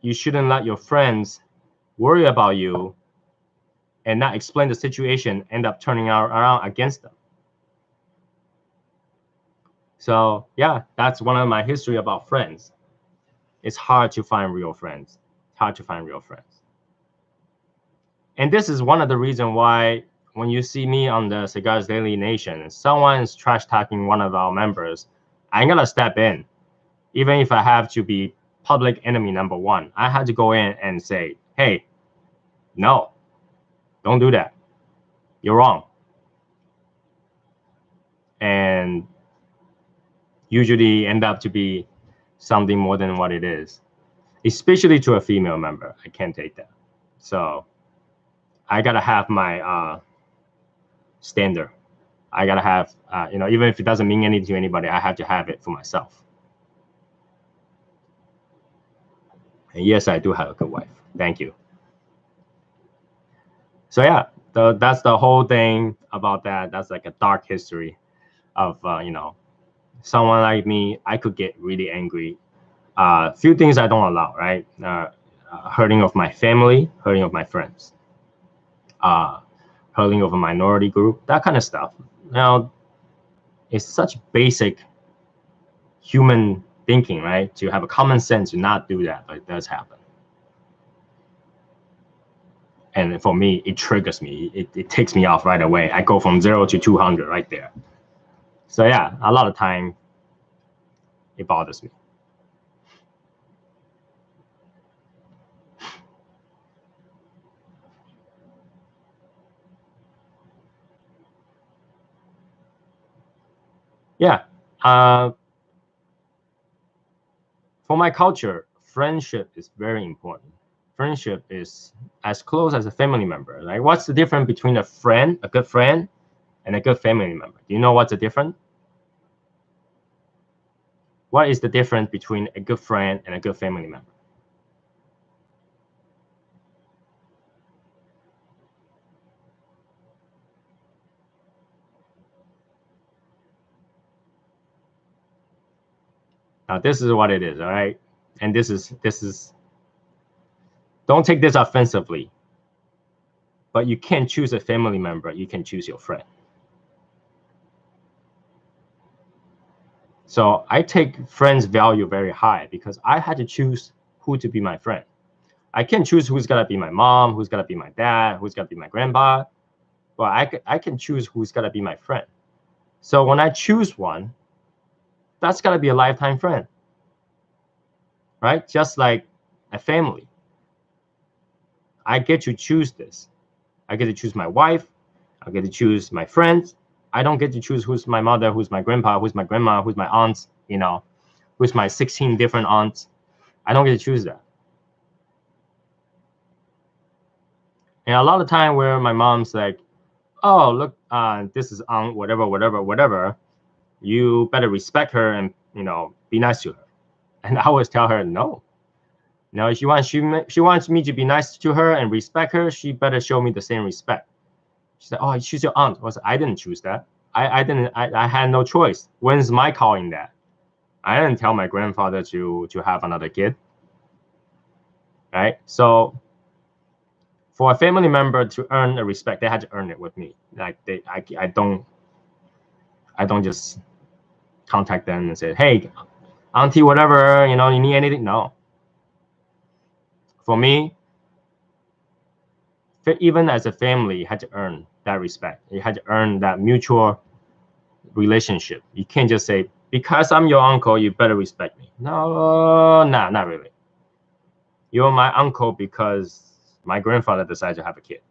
S1: you shouldn't let your friends worry about you and not explain the situation, end up turning around against them. So yeah, that's one of my history about friends. It's hard to find real friends. It's hard to find real friends. And this is one of the reasons why when you see me on the Cigars Daily Nation, someone's trash talking one of our members, I'm gonna step in. Even if I have to be public enemy number one, I had to go in and say, hey, no, don't do that. You're wrong. And usually end up to be something more than what it is. especially to a female member. I can't take that. So I gotta have my standard. I gotta have, even if it doesn't mean anything to anybody, I have to have it for myself. And yes, I do have a good wife. Thank you. So yeah, that's the whole thing about that. That's like a dark history of, someone like me. I could get really angry. Few things I don't allow, right? Hurting of my family, hurting of my friends, hurting of a minority group, that kind of stuff. Now, it's such basic human thinking, right? To have a common sense to not do that, but it does happen. And for me, it triggers me. It takes me off right away. I go from 0 to 200 right there. So yeah, a lot of time it bothers me. Yeah. For my culture, friendship is very important. Friendship is as close as a family member. Like, what's the difference between a friend, a good friend, and a good family member? Do you know what's the difference? What is the difference between a good friend and a good family member? Now, this is what it is, all right? And this is, don't take this offensively, but you can't choose a family member, you can choose your friend. So I take friends' value very high because I had to choose who to be my friend. I can't choose who's gonna be my mom, who's gonna be my dad, who's gonna be my grandpa. Well, I can choose who's gonna be my friend. So when I choose one, that's gotta be a lifetime friend, right? Just like a family. I get to choose this. I get to choose my wife. I get to choose my friends. I don't get to choose who's my mother, who's my grandpa, who's my grandma, who's my aunts, who's my 16 different aunts. I don't get to choose that. And a lot of time where my mom's like, oh, look, this is aunt, whatever, whatever, whatever. You better respect her and, be nice to her. And I always tell her, no. Now, if she wants me to be nice to her and respect her, she better show me the same respect. She said, "Oh, she's your aunt." I didn't choose that. I had no choice. When's my calling that? I didn't tell my grandfather to have another kid, right? So for a family member to earn the respect, they had to earn it with me. Like I don't just contact them and say, "Hey, auntie, whatever, you need anything?" No. For me, even as a family, you had to earn that respect. You had to earn that mutual relationship. You can't just say, because I'm your uncle, you better respect me. No, nah, not really. You're my uncle because my grandfather decided to have a kid.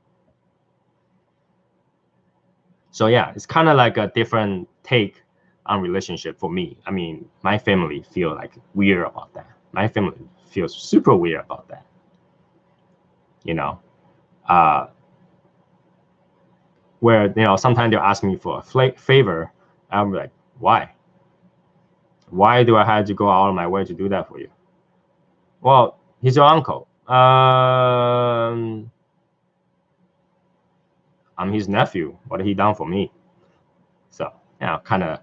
S1: So yeah, it's kind of like a different take on relationship for me. I mean, my family feel like weird about that. My family feels super weird about that. Where sometimes they'll ask me for a favor. I'm like, why? Why do I have to go out of my way to do that for you? Well, he's your uncle. I'm his nephew. What he done for me? So kind of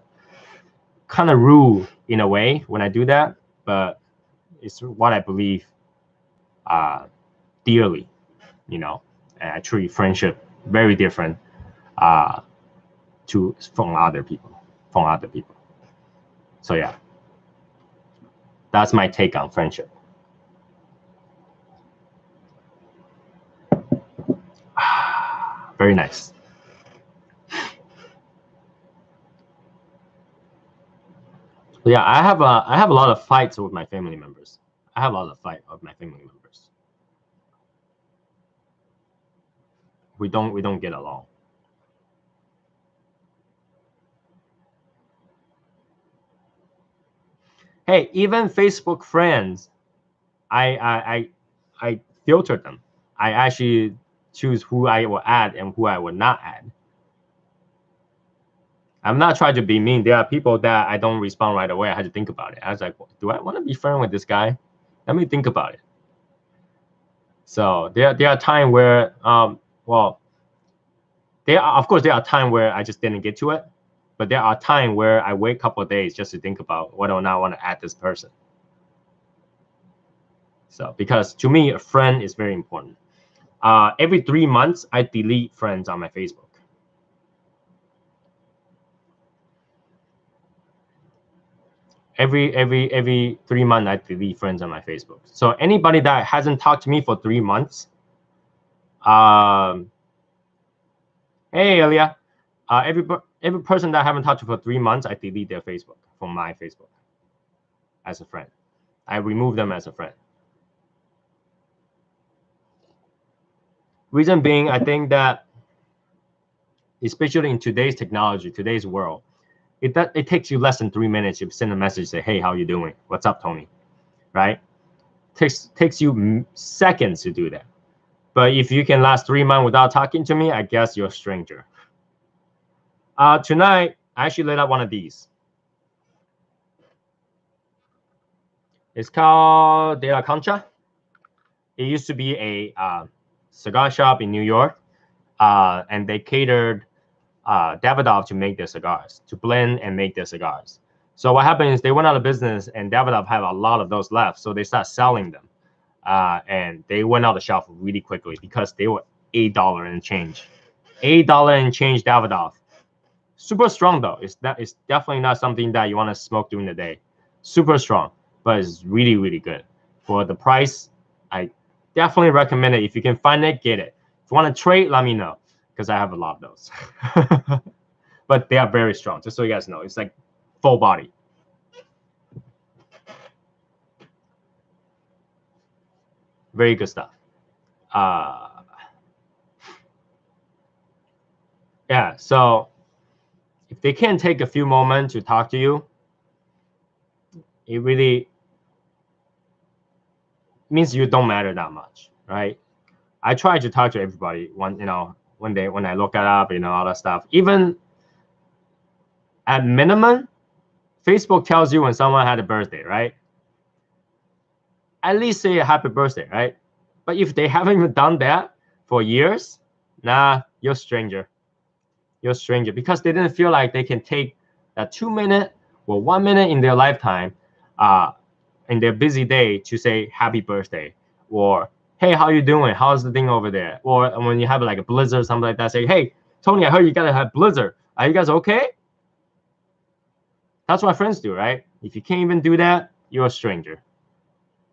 S1: rude in a way when I do that, but it's what I believe dearly, and I treat friendship very different from other people. So yeah, that's my take on friendship. Very nice. Yeah, I have a lot of fights with my family members. I have a lot of fight with my family members. We don't get along. Hey, even Facebook friends, I filter them. I actually choose who I will add and who I will not add. I'm not trying to be mean. There are people that I don't respond right away. I had to think about it. I was like, do I want to be friends with this guy? Let me think about it. So there are times where well, of course there are times where I just didn't get to it, but there are times where I wait a couple of days just to think about whether or not I want to add this person. So because to me, a friend is very important. Every 3 months, I delete friends on my Facebook. Every 3 months, I delete friends on my Facebook. So anybody that hasn't talked to me for 3 months, hey Elia, every person that I haven't talked to for 3 months, I delete their Facebook from my Facebook as a friend. I remove them as a friend. Reason being, I think that especially in today's technology, today's world, it takes you less than 3 minutes to send a message, say, hey, how you doing? What's up, Tony? Right? Takes you seconds to do that. But if you can last 3 months without talking to me, I guess you're a stranger. Tonight, I actually lit up one of these. It's called De La Concha. It used to be a cigar shop in New York, and they catered Davidoff to make their cigars, to blend and make their cigars. So what happened is they went out of business, and Davidoff had a lot of those left, so they started selling them, and they went out the shelf really quickly because they were $8 and change, $8 and change Davidoff. Super strong though. It's definitely not something that you want to smoke during the day. Super strong, but it's really, really good for the price. I definitely recommend it. If you can find it, get it. If you want to trade, let me know because I have a lot of those. But they are very strong. Just so you guys know, it's like full body. Very good stuff. Yeah. So if they can take a few moments to talk to you, it really means you don't matter that much, right? I try to talk to everybody when I look it up, all that stuff. Even at minimum, Facebook tells you when someone had a birthday, right? At least say a happy birthday, right? But if they haven't even done that for years, nah, you're a stranger. You're a stranger because they didn't feel like they can take that 2 minute or 1 minute in their lifetime, in their busy day to say happy birthday or hey, how you doing? How's the thing over there? Or when you have like a blizzard or something like that, say, hey, Tony, I heard you gotta have blizzard. Are you guys okay? That's what friends do, right? If you can't even do that, you're a stranger,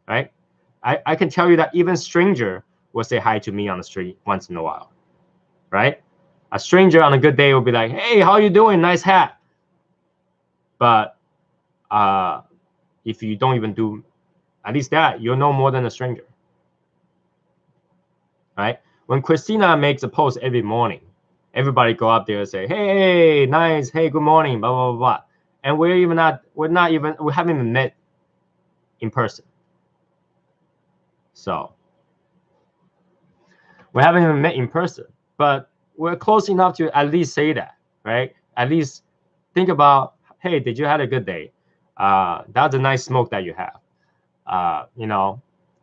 S1: right? I can tell you that even stranger will say hi to me on the street once in a while, right? A stranger on a good day will be like, hey, how you doing? Nice hat. But if you don't even do at least that, you're no more than a stranger, right? When Christina makes a post every morning, everybody go up there and say, hey, nice, hey, good morning, blah, blah, blah, blah. And we haven't even met in person. So we haven't even met in person, but we're close enough to at least say that, right? At least think about, hey, did you have a good day? That's a nice smoke that you have.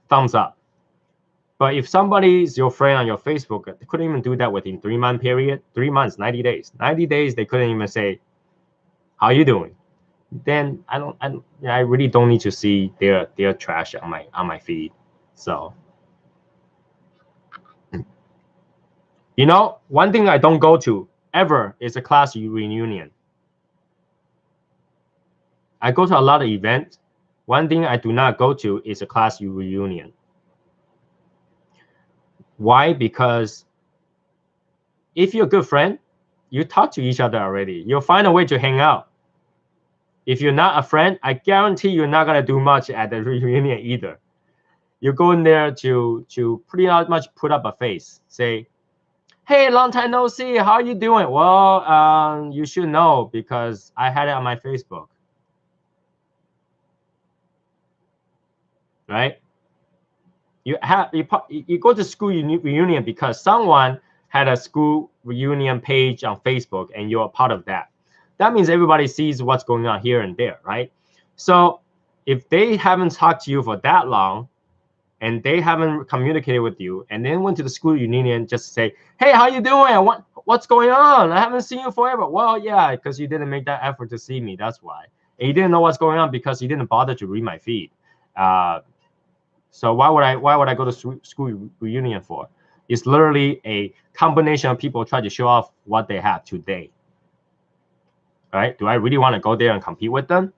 S1: Thumbs up. But if somebody is your friend on your Facebook, they couldn't even do that within 3 month period, 3 months, 90 days. 90 days, they couldn't even say, how you doing? Then I really don't need to see their trash on my feed. So one thing I don't go to ever is a class reunion. I go to a lot of events. One thing I do not go to is a class reunion. Why? Because if you're a good friend, you talk to each other already. You'll find a way to hang out. If you're not a friend, I guarantee you're not gonna do much at the reunion either. You're going there to pretty much put up a face, say, hey, long time no see, how are you doing? Well, you should know because I had it on my Facebook. Right? you go to school reunion because someone had a school reunion page on Facebook and you're a part of that. That means everybody sees what's going on here and there, right? So if they haven't talked to you for that long and they haven't communicated with you and then went to the school reunion just to say, hey, how you doing? What's going on? I haven't seen you forever. Well, yeah, because you didn't make that effort to see me. That's why. And you didn't know what's going on because you didn't bother to read my feed. So why would I go to school reunion for? It's literally a combination of people trying to show off what they have today. All right? Do I really want to go there and compete with them?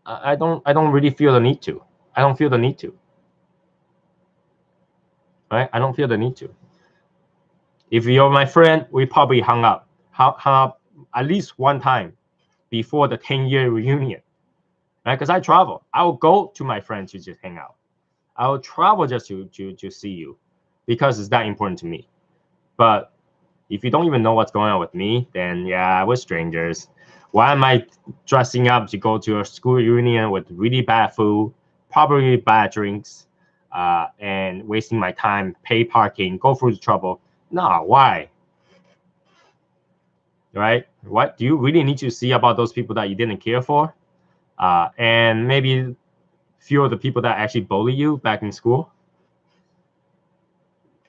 S1: I don't really feel the need to. I don't feel the need to. Right? I don't feel the need to. If you're my friend, we probably hung up at least one time before the 10-year reunion. Right? Because I travel. I will go to my friends to just hang out. I will travel just to see you because it's that important to me. But if you don't even know what's going on with me, then yeah, we're strangers. Why am I dressing up to go to a school reunion with really bad food, probably bad drinks, and wasting my time, pay parking, go through the trouble? No, why? Right? What do you really need to see about those people that you didn't care for? And maybe few of the people that actually bully you back in school.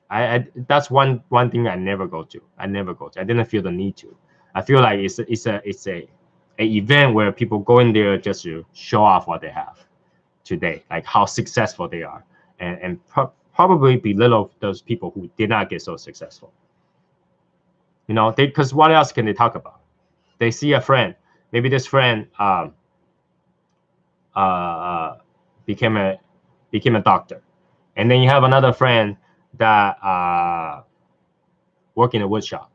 S1: That's one thing I never go to. I didn't feel the need to. I feel like it's a event where people go in there just to show off what they have today, like how successful they are, and probably belittle those people who did not get so successful. You know, because what else can they talk about? They see a friend, maybe this friend became a doctor, and then you have another friend that work in a wood shop,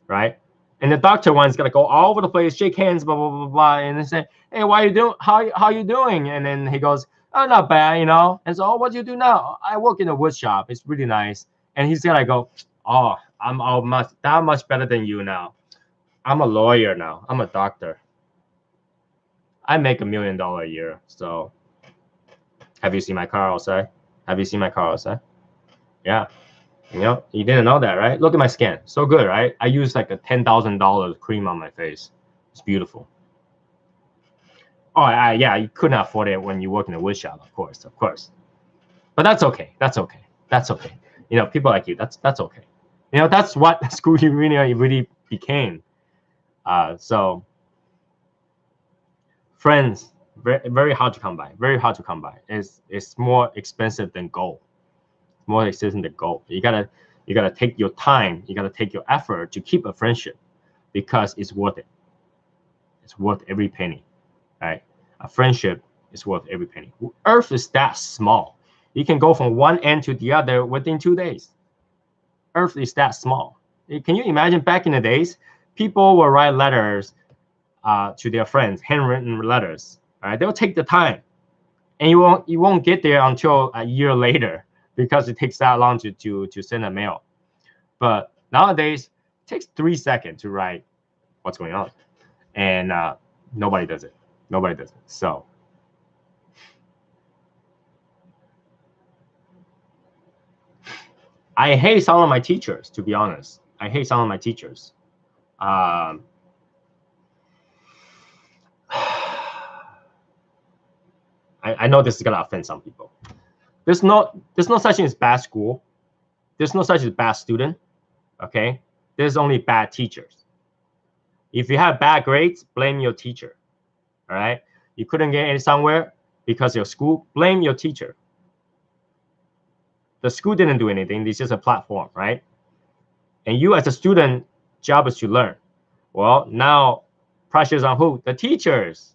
S1: right? And the doctor one's gonna go all over the place, shake hands, blah blah blah blah, and then say, "Hey, why you doing? How you doing?" And then he goes, "Oh, not bad, you know." And so, "Oh, what do you do now?" "I work in a wood shop. It's really nice." And he's gonna go, "Oh, I'm that much better than you now. I'm a lawyer now. I'm a doctor. I make $1 million a year. So, have you seen my car outside? Have you seen my car outside?" Yeah. You know, you didn't know that, right? Look at my skin. So good, right? I use like a $10,000 cream on my face. It's beautiful. Oh, yeah, you couldn't afford it when you work in a wood shop, of course. But that's okay. You know, people like you, that's okay. You know, that's what school reunion really became. So friends, very hard to come by. Very hard to come by. It's more expensive than gold. More expensive than gold. You gotta take your time. You gotta take your effort to keep a friendship because it's worth it. It's worth every penny, right? A friendship is worth every penny. Earth is that small. You can go from one end to the other within 2 days. Earth is that small. Can you imagine back in the days, people will write letters to their friends, handwritten letters. Right? They'll take the time, and you won't get there until a year later because it takes that long to send a mail. But nowadays, it takes 3 seconds to write what's going on, and nobody does it. So I hate some of my teachers, to be honest. I hate some of my teachers. I know this is gonna offend some people. There's no such thing as bad school. There's no such as bad student. Okay, there's only bad teachers. If you have bad grades, blame your teacher. All right, you couldn't get in somewhere because of your school, blame your teacher. The school didn't do anything. It's just a platform, right? And you as a student, job is to learn. Well, now pressure's on who? The teachers,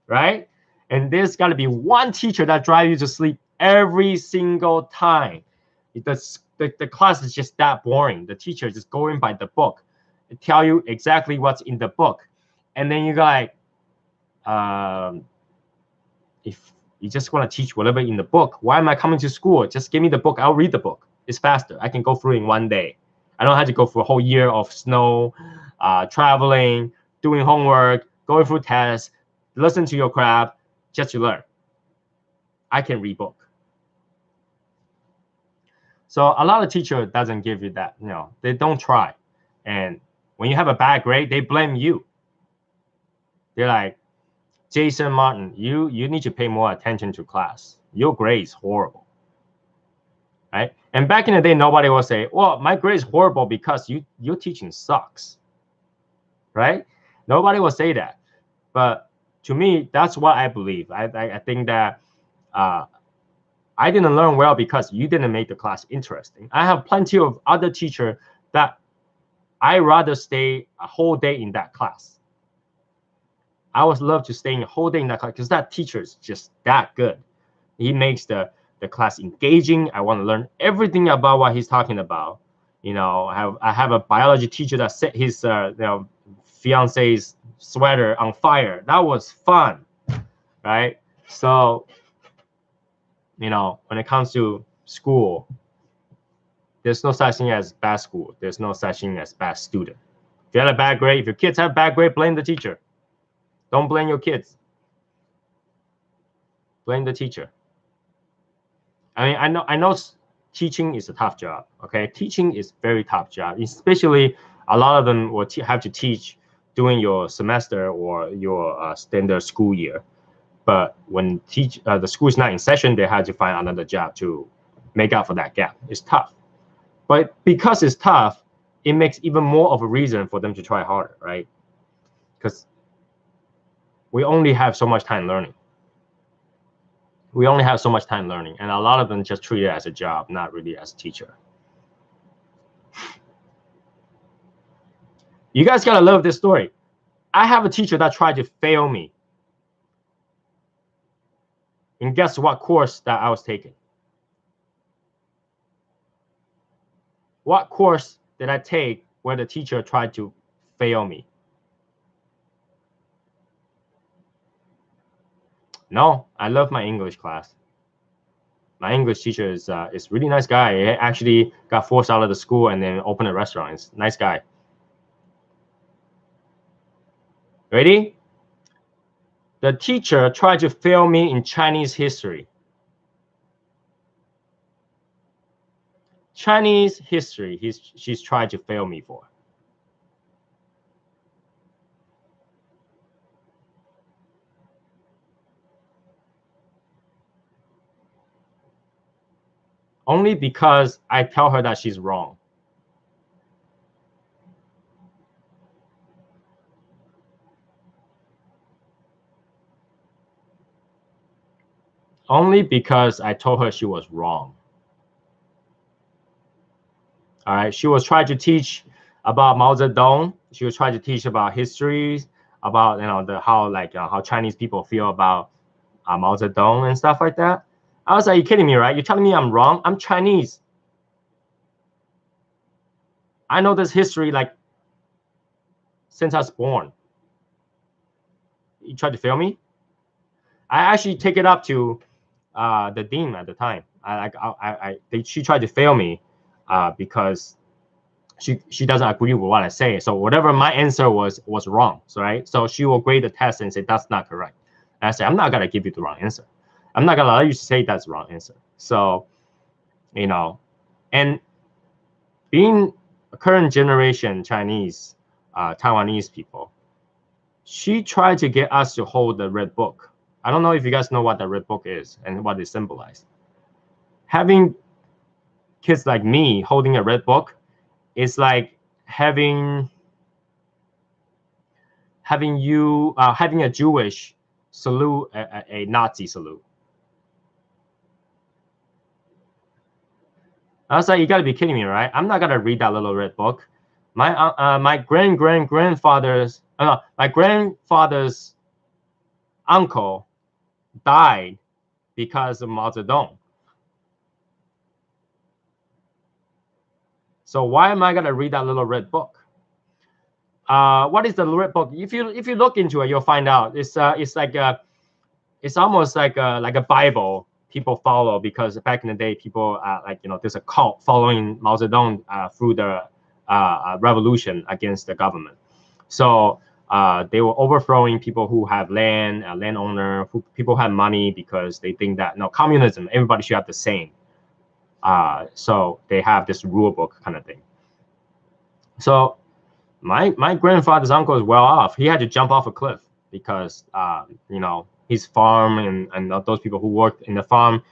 S1: right? And there's got to be one teacher that drives you to sleep every single time. The class is just that boring. The teacher is just going by the book. It tell you exactly what's in the book. And then you like, if you just want to teach whatever in the book, why am I coming to school? Just give me the book. I'll read the book. It's faster. I can go through in 1 day. I don't have to go through a whole year of snow, traveling, doing homework, going through tests, listen to your crap, just to learn. I can read book. So a lot of teachers doesn't give you that. They don't try. And when you have a bad grade, they blame you. They're like, Jason Martin, you need to pay more attention to class. Your grade is horrible. Right? And back in the day, nobody will say, well, my grade is horrible because your teaching sucks. Right? Nobody will say that. But to me, that's what I believe. I think that I didn't learn well because you didn't make the class interesting. I have plenty of other teachers that I rather stay a whole day in that class. I would love to stay a whole day in that class because that teacher is just that good. He makes the class engaging. I want to learn everything about what he's talking about. I have a biology teacher that set his fiance's sweater on fire. That was fun, right? So, when it comes to school, there's no such thing as bad school. There's no such thing as bad student. If you had a bad grade, if your kids have bad grade, blame the teacher. Don't blame your kids. Blame the teacher. I mean, I know teaching is a tough job. Okay, teaching is very tough job. Especially a lot of them will have to teach during your semester or your standard school year. But when the school is not in session, they have to find another job to make up for that gap. It's tough. But because it's tough, it makes even more of a reason for them to try harder, right? Because we only have so much time learning. We only have so much time learning, and a lot of them just treat it as a job, not really as a teacher. You guys gotta love this story. I have a teacher that tried to fail me. And guess what course that I was taking? What course did I take where the teacher tried to fail me? No, I love my English class. My English teacher is really nice guy. He actually got forced out of the school and then opened a restaurant. He's a nice guy. Ready? The teacher tried to fail me in Chinese history. Chinese history, she's tried to fail me for. Only because I tell her that she's wrong. Only because I told her she was wrong. All right, she was trying to teach about Mao Zedong. She was trying to teach about history, about how Chinese people feel about Mao Zedong and stuff like that. I was like, you kidding me, right? You're telling me I'm wrong? I'm Chinese. I know this history since I was born. You tried to fail me? I actually take it up to the dean at the time. She tried to fail me because she doesn't agree with what I say. So whatever my answer was wrong. So right. So she will grade the test and say that's not correct. And I say I'm not gonna give you the wrong answer. I'm not gonna allow you to say that's the wrong answer. So, and being a current generation Chinese, Taiwanese people, she tried to get us to hold the red book. I don't know if you guys know what the red book is and what it symbolizes. Having kids like me holding a red book is like having a Jewish salute a Nazi salute. I was like, you got to be kidding me, right? I'm not gonna read that little red book. My grandfather's uncle died because of Mao Zedong. So why am I gonna read that little red book? What is the red book? If you look into it, you'll find out it's almost like a Bible people follow, because back in the day, people there's a cult following Mao Zedong through the revolution against the government. So they were overthrowing people who have land, landowner, people who have money, because they think that communism, everybody should have the same So they have this rule book kind of thing. So my grandfather's uncle is well off. He had to jump off a cliff because you know, his farm and those people who worked in the farm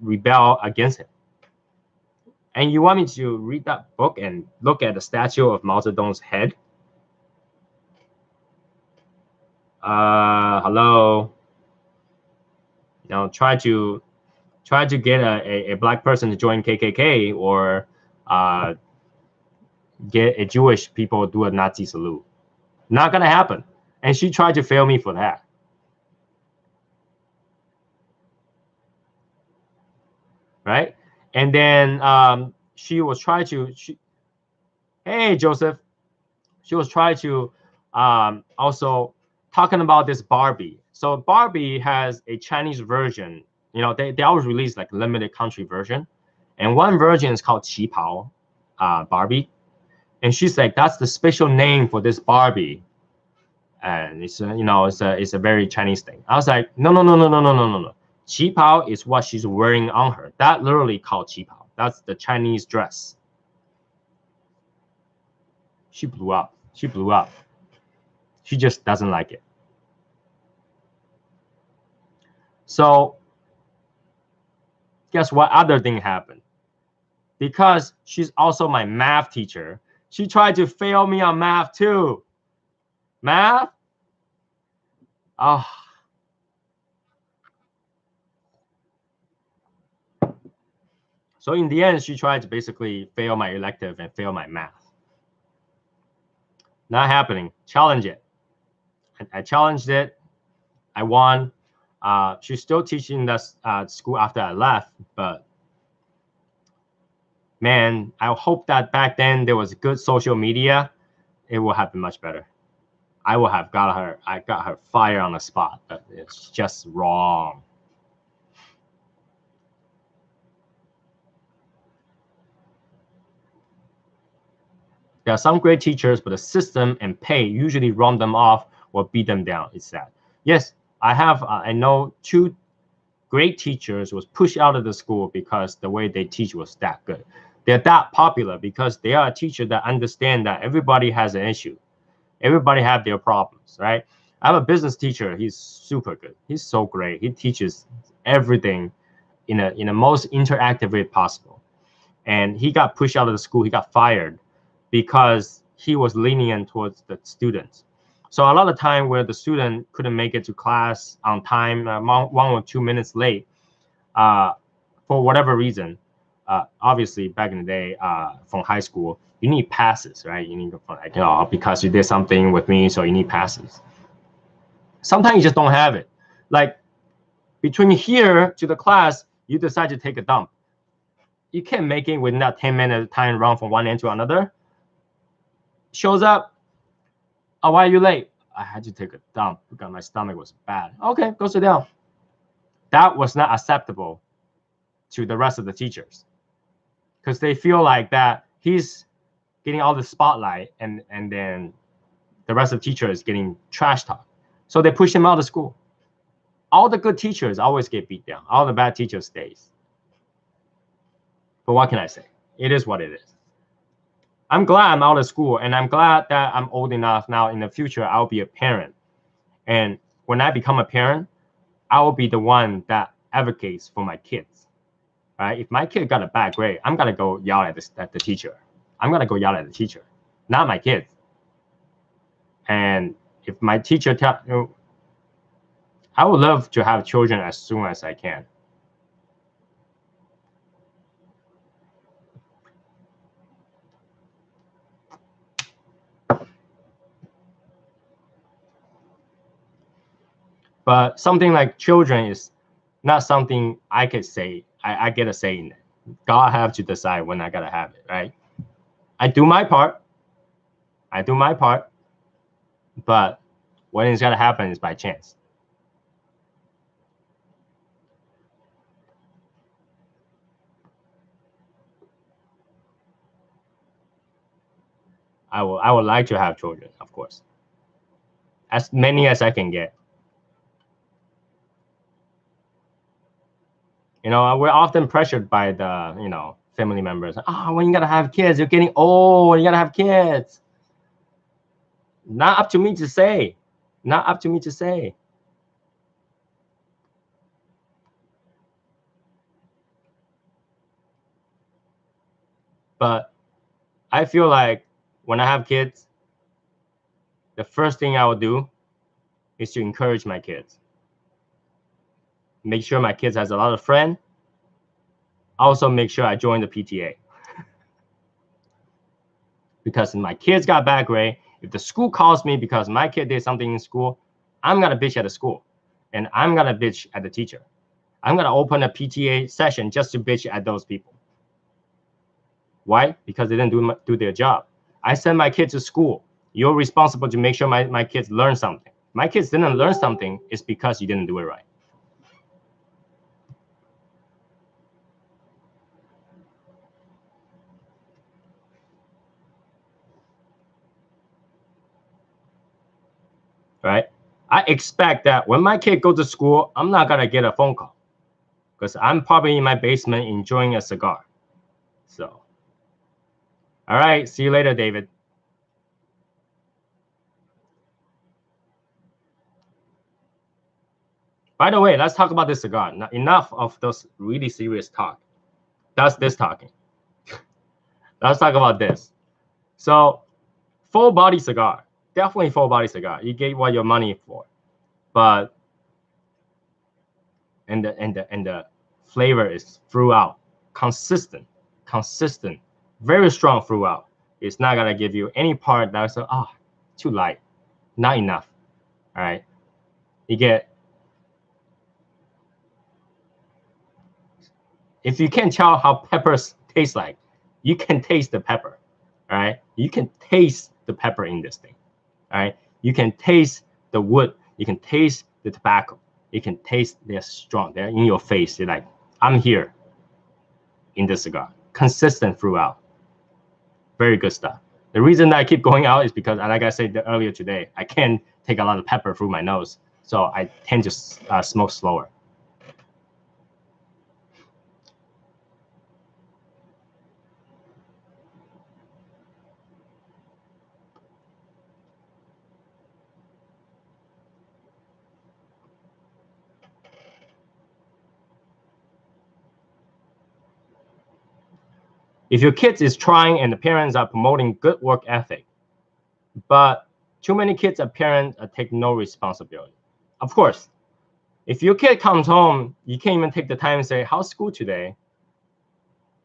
S1: rebel against him. And you want me to read that book and look at the statue of Mao Zedong's head? Hello. You know, try to get a black person to join KKK, or get a Jewish people do a Nazi salute. Not gonna happen. And she tried to fail me for that. Right? And then she was trying to, hey Joseph, she was trying to also talking about this Barbie. So Barbie has a Chinese version. You know, they always release like limited country version, and one version is called Qi Pao Barbie. And she's like, that's the special name for this Barbie, and it's you know, it's a very Chinese thing. I was like, no. Qi Pao is what she's wearing on her. That literally called Qi Pao. That's the Chinese dress. She blew up. She blew up. She just doesn't like it. So guess what other thing happened? Because she's also my math teacher, she tried to fail me on math too. Math? Oh. So in the end, she tried to basically fail my elective and fail my math. Not happening. Challenge it. I challenged it. I won. She's still teaching this school after I left, but man, I hope that back then there was good social media. It would have been much better. I would have got her. I got her fired on the spot, but it's just wrong. There are some great teachers, but the system and pay usually run them off or beat them down. It's sad. Yes, I have. I know 2 great teachers was pushed out of the school because the way they teach was that good. They're that popular because they are a teacher that understand that everybody has an issue. Everybody have their problems, right? I have a business teacher. He's super good. He's so great. He teaches everything in a most interactive way possible. And he got pushed out of the school. He got fired because he was lenient towards the students. So a lot of time where the student couldn't make it to class on time, 1 or 2 minutes late, for whatever reason. Obviously, back in the day, from high school, you need passes, right? You need, like, you know, because you did something with me, so you need passes. Sometimes you just don't have it. Like between here to the class, you decide to take a dump. You can't make it within that 10-minute time run from one end to another. Shows up. Oh, why are you late? I had to take a dump because my stomach was bad. Okay, go sit down. That was not acceptable to the rest of the teachers because they feel like that he's getting all the spotlight and then the rest of the teachers getting trash talk. So they push him out of school. All the good teachers always get beat down. All the bad teachers stays. But what can I say? It is what it is. I'm glad I'm out of school, and I'm glad that I'm old enough now. In the future, I'll be a parent. And when I become a parent, I will be the one that advocates for my kids. Right? If my kid got a bad grade, I'm gonna go yell at the teacher. I'm gonna go yell at the teacher, not my kids. And if my teacher I would love to have children as soon as I can. But something like children is not something I could say. I get a say in it. God have to decide when I gotta have it, right? I do my part. I do my part. But when it's gonna happen is by chance. I would like to have children, of course. As many as I can get. You know, we're often pressured by the, family members. Oh, when you gotta have kids, you're getting old, you gotta have kids. Not up to me to say. Not up to me to say. But I feel like when I have kids, the first thing I will do is to encourage my kids. Make sure my kids has a lot of friends. Also make sure I join the PTA. Because my kids got bad grade, if the school calls me because my kid did something in school, I'm gonna bitch at the school, and I'm gonna bitch at the teacher. I'm gonna open a PTA session just to bitch at those people. Why? Because they didn't do their job. I send my kids to school. You're responsible to make sure my kids learn something. My kids didn't learn something, it's because you didn't do it right. Right? I expect that when my kid goes to school, I'm not gonna get a phone call because I'm probably in my basement enjoying a cigar. So, all right, see you later, David. By the way, let's talk about this cigar. Now, enough of those really serious talk. That's this talking. Let's talk about this. So, full body cigar, definitely full body cigar. You get what your money for, but and the flavor is throughout, consistent, very strong throughout. It's not gonna give you any part that's too light, not enough. All right, you get. If you can't tell how peppers taste like, you can taste the pepper. All right, you can taste the pepper in this thing. All right, you can taste the wood, you can taste the tobacco, you can taste they're strong, they're in your face. You're like, I'm here in this cigar, consistent throughout. Very good stuff. The reason that I keep going out is because, like I said earlier today, I can't take a lot of pepper through my nose, so I tend to smoke slower. If your kids is trying and the parents are promoting good work ethic, but too many kids are parents take no responsibility. Of course, if your kid comes home, you can't even take the time and say, how's school today?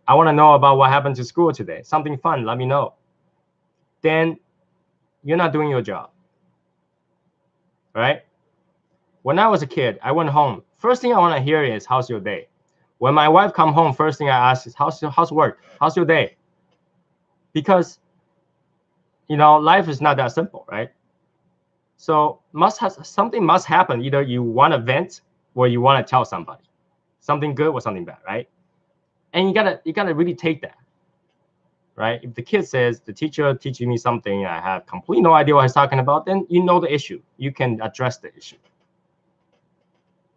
S1: I want to know about what happened to school today. Something fun, let me know. Then you're not doing your job, right? When I was a kid, I went home. First thing I want to hear is, how's your day? When my wife come home, first thing I ask is, how's work? How's your day? Because, life is not that simple, right? So something must happen. Either you want to vent or you want to tell somebody something good or something bad, right? And you gotta really take that, right? If the kid says the teacher teaching me something I have completely no idea what he's talking about, then you know the issue. You can address the issue.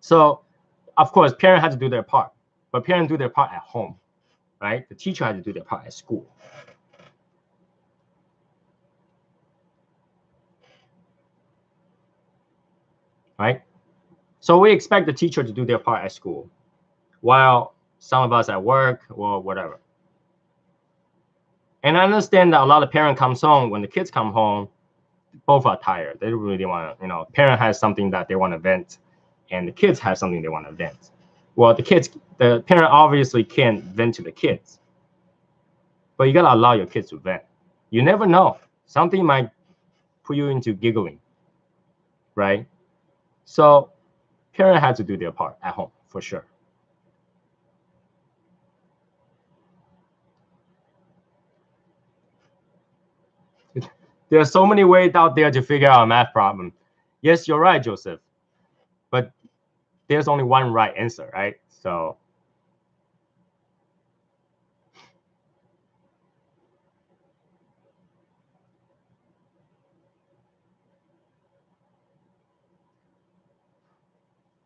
S1: So, of course, parents have to do their part, but parents do their part at home, right? The teacher has to do their part at school. Right? So we expect the teacher to do their part at school, while some of us at work or whatever. And I understand that a lot of parents comes home when the kids come home, both are tired. They really want to, parent has something that they want to vent, and the kids have something they want to vent. Well, the parent obviously can't vent to the kids, but you gotta allow your kids to vent. You never know. Something might put you into giggling, right? So parent had to do their part at home for sure. There are so many ways out there to figure out a math problem. Yes, you're right, Joseph, but there's only one right answer, right? So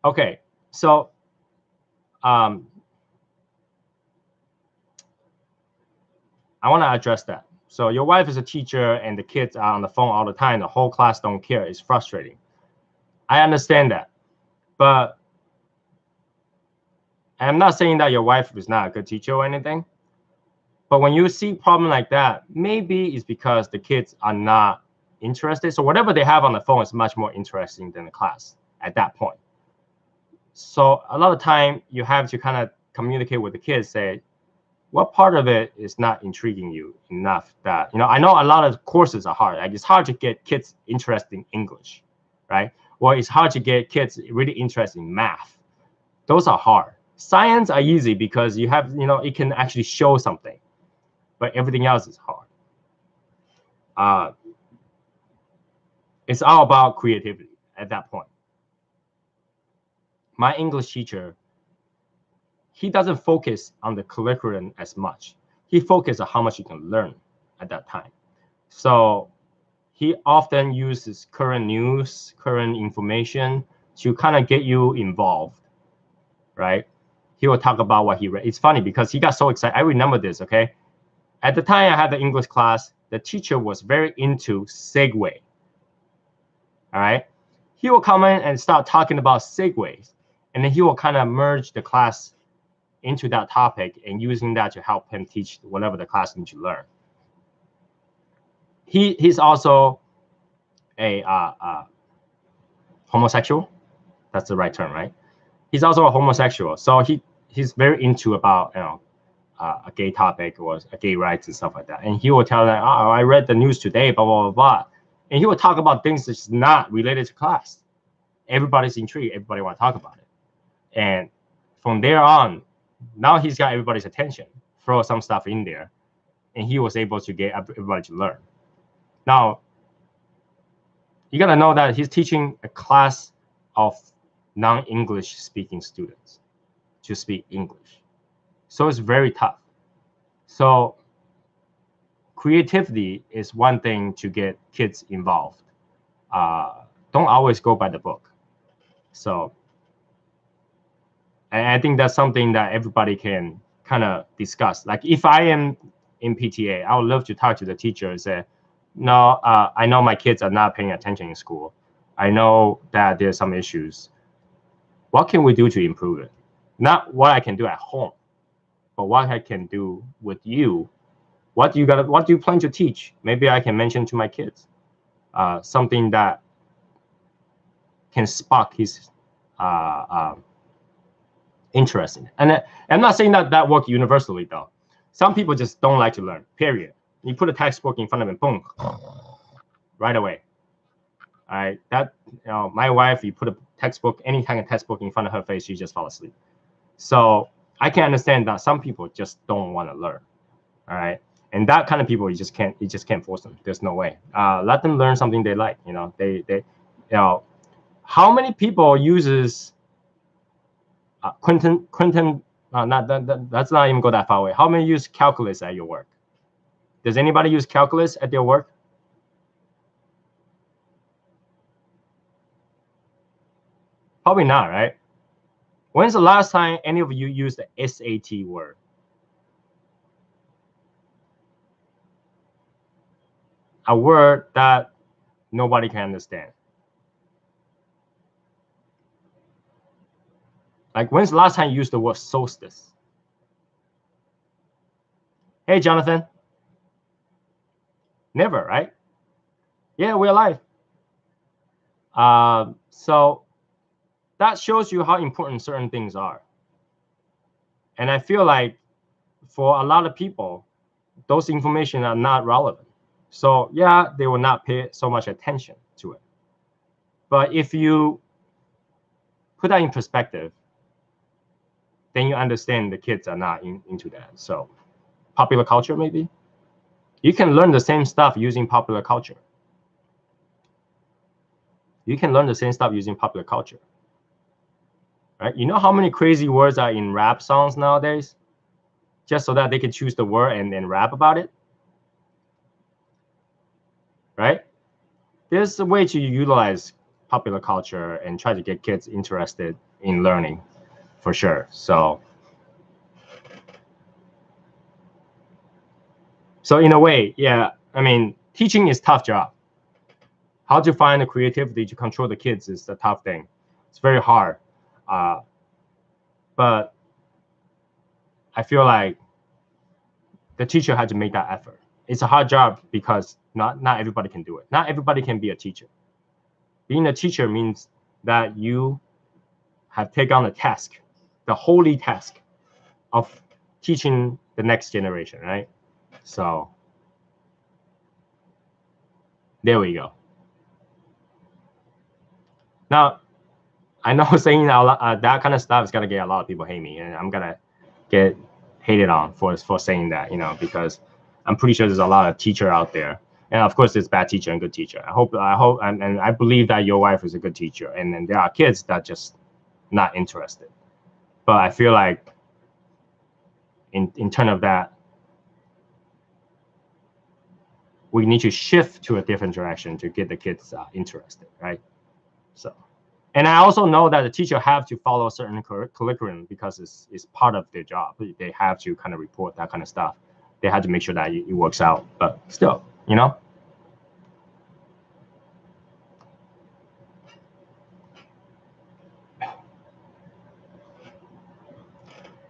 S1: okay, so I want to address that. So your wife is a teacher and the kids are on the phone all the time. The whole class don't care. It's frustrating. I understand that. But I'm not saying that your wife is not a good teacher or anything. But when you see a problem like that, maybe it's because the kids are not interested. So whatever they have on the phone is much more interesting than the class at that point. So a lot of time you have to kind of communicate with the kids, say, what part of it is not intriguing you enough that, I know a lot of courses are hard. Like it's hard to get kids interested in English, right? Or it's hard to get kids really interested in math. Those are hard. Science are easy because you have, it can actually show something, but everything else is hard. It's all about creativity at that point. My English teacher, he doesn't focus on the curriculum as much. He focuses on how much you can learn at that time. So he often uses current news, current information to kind of get you involved, right? He will talk about what he read. It's funny because he got so excited. I remember this, okay? At the time I had the English class, the teacher was very into segue, all right? He will come in and start talking about segues, and then he will kind of merge the class into that topic and using that to help him teach whatever the class needs to learn. He's also a homosexual. That's the right term, right? He's also a homosexual, so he's very into about a gay topic or a gay rights and stuff like that. And he will tell them, oh, I read the news today, blah blah blah blah, and he will talk about things that's not related to class. Everybody's intrigued. Everybody want to talk about it, and from there on, now he's got everybody's attention. Throw some stuff in there, and he was able to get everybody to learn. Now, you gotta know that he's teaching a class of non-English speaking students to speak English. So it's very tough. So creativity is one thing to get kids involved. Don't always go by the book. So, and I think that's something that everybody can kind of discuss. Like if I am in PTA, I would love to talk to the teacher and say, no, I know my kids are not paying attention in school. I know that there's some issues. What can we do to improve it? Not what I can do at home, but what I can do with you. What do you plan to teach? Maybe I can mention to my kids something that can spark his interest in it. And I'm not saying that works universally though. Some people just don't like to learn, period. You put a textbook in front of them, boom, right away. All right, that my wife, you put a textbook, any kind of textbook in front of her face, she just fall asleep. So I can understand that some people just don't want to learn. All right, and that kind of people, you just can't force them. There's no way. Let them learn something they like. How many people uses Quentin? Let's not even go that far away. How many use calculus at your work? Does anybody use calculus at their work? Probably not, right? When's the last time any of you used the SAT word? A word that nobody can understand. Like when's the last time you used the word solstice? Hey, Jonathan. Never, right? Yeah, we're alive. So that shows you how important certain things are. And I feel like for a lot of people, those information are not relevant. So yeah, they will not pay so much attention to it. But if you put that in perspective, then you understand the kids are not into that. So popular culture, maybe? You can learn the same stuff using popular culture. You can learn the same stuff using popular culture. Right? You know how many crazy words are in rap songs nowadays? Just so that they can choose the word and then rap about it. Right? There's a way to utilize popular culture and try to get kids interested in learning, for sure. So So in a way, yeah, I mean, teaching is a tough job. How to find the creativity to control the kids is the tough thing. It's very hard. But I feel like the teacher had to make that effort. It's a hard job because not everybody can do it. Not everybody can be a teacher. Being a teacher means that you have taken on the task, the holy task of teaching the next generation, right? So there we go. Now, I know saying that kind of stuff is gonna get a lot of people hate me, and I'm gonna get hated on for saying that, because I'm pretty sure there's a lot of teacher out there, and of course there's bad teacher and good teacher. I hope, and I believe that your wife is a good teacher, and then there are kids that just not interested. But I feel like in terms of that, we need to shift to a different direction to get the kids interested, right? So. And I also know that the teacher have to follow a certain curriculum because it's part of their job. They have to kind of report that kind of stuff. They have to make sure that it works out. But still,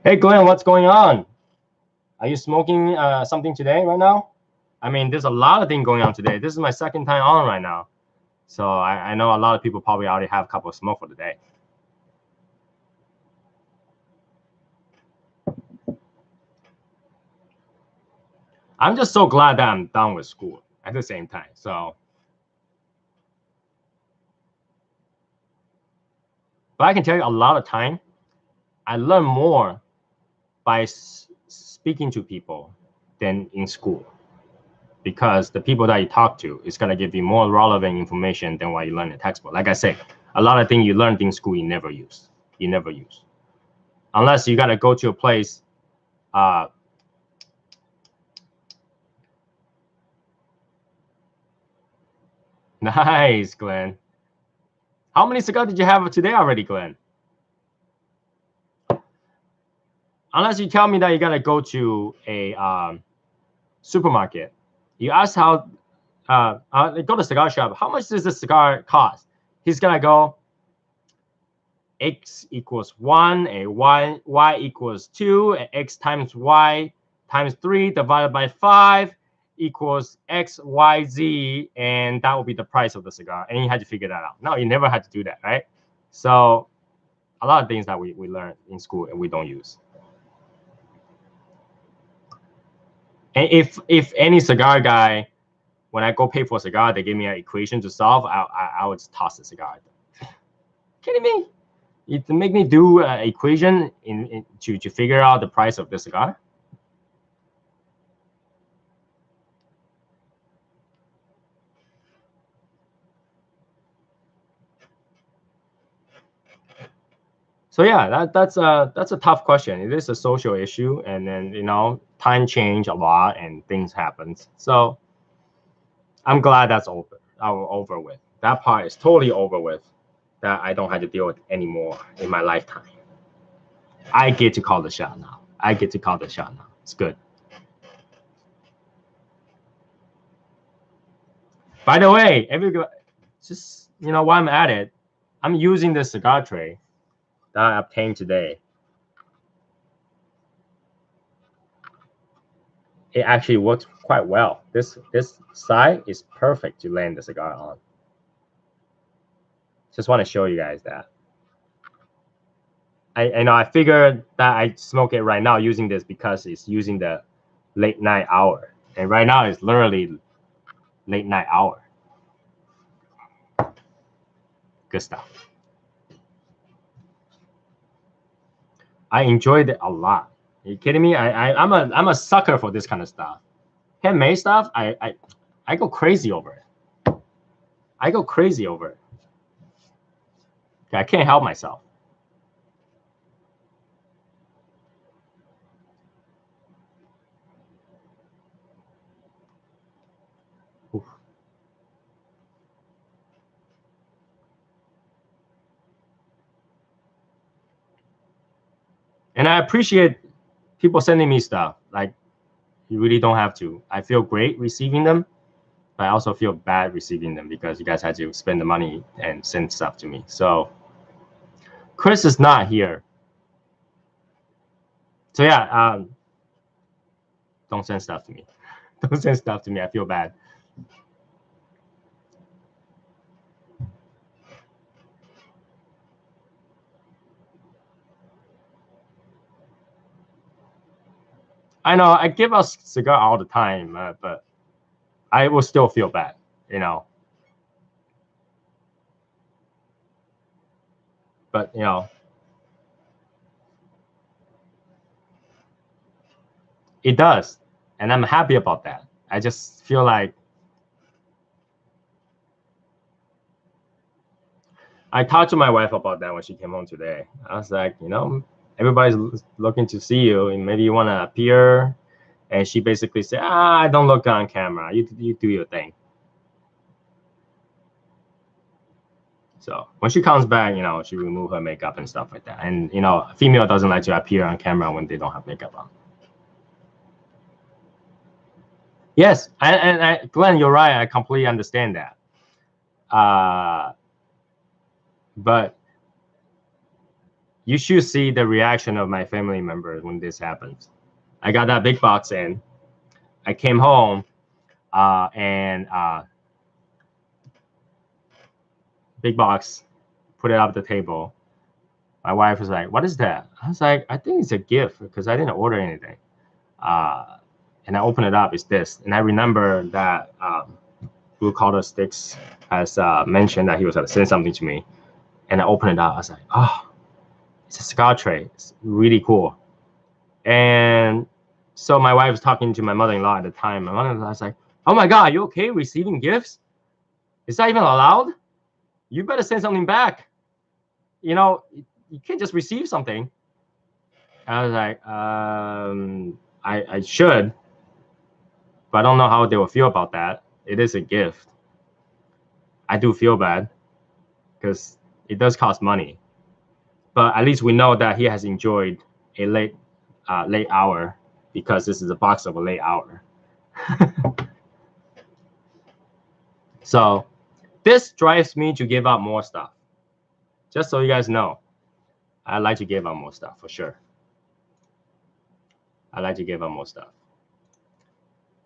S1: Hey, Glenn, what's going on? Are you smoking something today right now? I mean, there's a lot of things going on today. This is my second time on right now. So I know a lot of people probably already have a couple of smoke for the day. I'm just so glad that I'm done with school at the same time. So, but I can tell you a lot of time, I learn more by speaking to people than in school, because the people that you talk to is going to give you more relevant information than what you learn in textbook. Like I say, a lot of things you learned in school you never use. Unless you got to go to a place. Nice, Glenn. How many cigars did you have today already, Glenn? Unless you tell me that you got to go to a supermarket, you ask how, go to cigar shop, how much does this cigar cost? He's gonna go, X equals 1, and Y equals 2, and X times Y times 3 divided by 5 equals X, Y, Z, and that will be the price of the cigar. And you had to figure that out. No, you never had to do that, right? So a lot of things that we learn in school and we don't use. And if any cigar guy, when I go pay for a cigar, they give me an equation to solve, I would just toss the cigar. Kidding me? You make me do an equation to figure out the price of the cigar? So yeah, that's a tough question. It is a social issue, and then time change a lot and things happen. So I'm glad that's over with. That part is totally over with. That I don't have to deal with anymore in my lifetime. I get to call the shot now. It's good. By the way, just while I'm at it, I'm using the cigar tray that I obtained today. It actually works quite well. This side is perfect to land the cigar on. Just want to show you guys that. I figured that I smoke it right now using this because it's using the late night hour, and right now it's literally late night hour. Good stuff. I enjoyed it a lot. Are you kidding me? I'm a sucker for this kind of stuff. Handmade stuff, I go crazy over it. I can't help myself. Oof. And I appreciate people sending me stuff. Like, You really don't have to. I feel great receiving them, but I also feel bad receiving them because you guys had to spend the money and send stuff to me. So Chris is not here. So yeah, don't send stuff to me. Don't send stuff to me. I feel bad. I know I give us cigar all the time, but I will still feel bad, you know. But you know, it does, and I'm happy about that. I just feel like I talked to my wife about that when she came home today. I was like, you know, everybody's looking to see you, and maybe you want to appear. And she basically said, I don't look on camera. You do your thing. So when she comes back, you know, she remove her makeup and stuff like that. And, you know, a female doesn't like to appear on camera when they don't have makeup on. Yes, Glenn, you're right. I completely understand that. But you should see the reaction of my family members when this happens. I got that big box in. I came home and big box, put it up the table. My wife was like, "What is that?" I was like, "I think it's a gift because I didn't order anything." And I open it up, it's this. And I remember that Blue Collar Sticks has mentioned that he was going to send something to me. And I opened it up. I was like, oh, it's a cigar tray. It's really cool. And so my wife was talking to my mother-in-law at the time. My mother-in-law was like, oh my God, are you okay receiving gifts? Is that even allowed? You better send something back. You know, you can't just receive something. I was like, I should, but I don't know how they will feel about that. It is a gift. I do feel bad because it does cost money, but at least we know that he has enjoyed a late hour because this is a box of a late hour. So this drives me to give out more stuff. Just so you guys know, I like to give out more stuff for sure. I like to give out more stuff.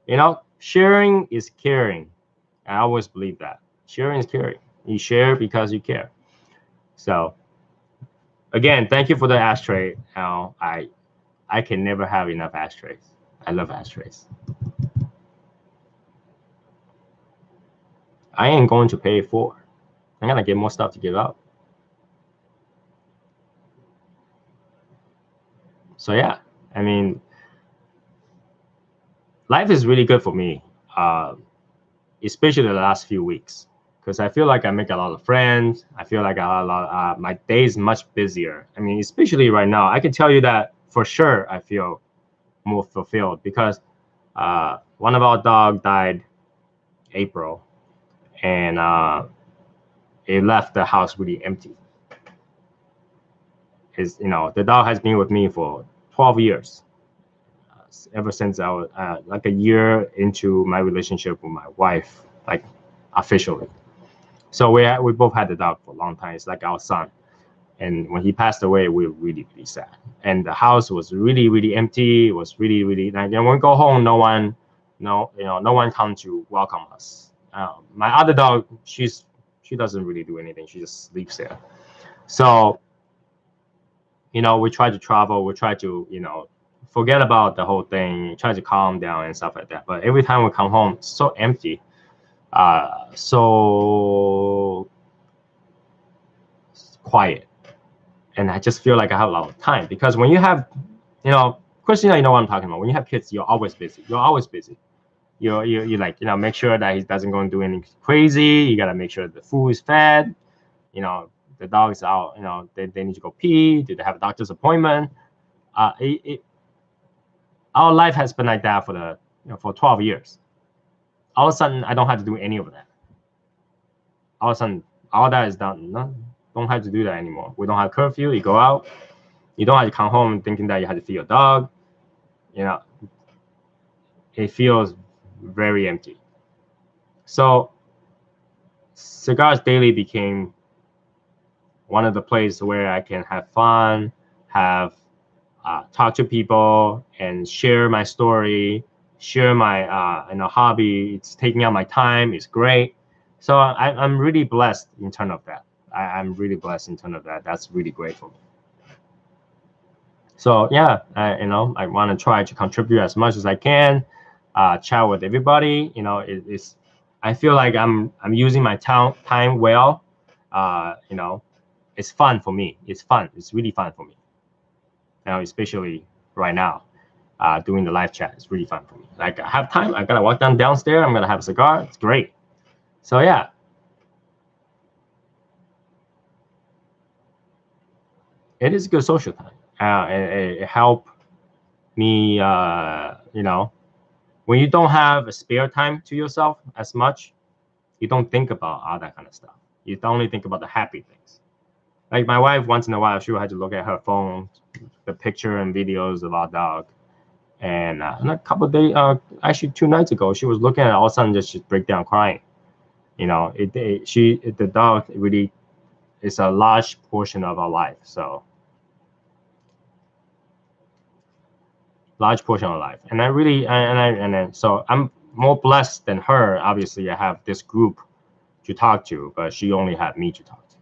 S1: You know, sharing is caring. I always believe that. Sharing is caring. You share because you care. So again, thank you for the ashtray. Now I can never have enough ashtrays. I love ashtrays. I ain't going to pay for. I'm gonna get more stuff to give out. So yeah, I mean, life is really good for me, especially the last few weeks, because I feel like I make a lot of friends. I feel like my day is much busier. I mean, especially right now, I can tell you that for sure I feel more fulfilled because one of our dog died April, and it left the house really empty. You know, the dog has been with me for 12 years. Ever since I was like a year into my relationship with my wife, like officially. So we both had the dog for a long time. It's like our son. And when he passed away, we were really, really sad. And the house was really, really empty. It was really, really like, when we go home, no one comes to welcome us. My other dog, she doesn't really do anything. She just sleeps there. So, you know, we try to travel. We try to, you know, forget about the whole thing, try to calm down and stuff like that. But every time we come home, it's so empty, so quiet. And I just feel like I have a lot of time because when you have, you know, Christina, you know what I'm talking about. When you have kids, you're always busy. You're always busy. You like, you know, make sure that he doesn't go and do anything crazy. You got to make sure the food is fed. You know, the dog's out, you know, they need to go pee. Do they have a doctor's appointment? Our life has been like that for 12 years. All of a sudden, I don't have to do any of that. All of a sudden, all that is done. No, don't have to do that anymore. We don't have curfew. You go out. You don't have to come home thinking that you have to feed your dog. You know, it feels very empty. So Cigars Daily became one of the places where I can have fun, have talk to people, and share my story, share my hobby. It's taking out my time. It's great. So I'm really blessed in terms of that. I'm really blessed in terms of that. That's really great for me. So yeah, I want to try to contribute as much as I can, chat with everybody. It's I feel like I'm using my time well. It's fun for me. It's fun. It's really fun for me. Now, especially right now, doing the live chat is really fun for me. Like I have time. I gotta walk downstairs. I'm gonna have a cigar. It's great. So yeah. It is a good social time. It help me, when you don't have a spare time to yourself as much, you don't think about all that kind of stuff. You only think about the happy things. Like my wife, once in a while, she will have to look at her phone, the picture and videos of our dog. And a couple of days, actually 2 nights ago, she was looking at it, all of a sudden just break down crying. The dog really is a large portion of our life. So large portion of life, and I really and then so I'm more blessed than her. Obviously, I have this group to talk to, but she only had me to talk to.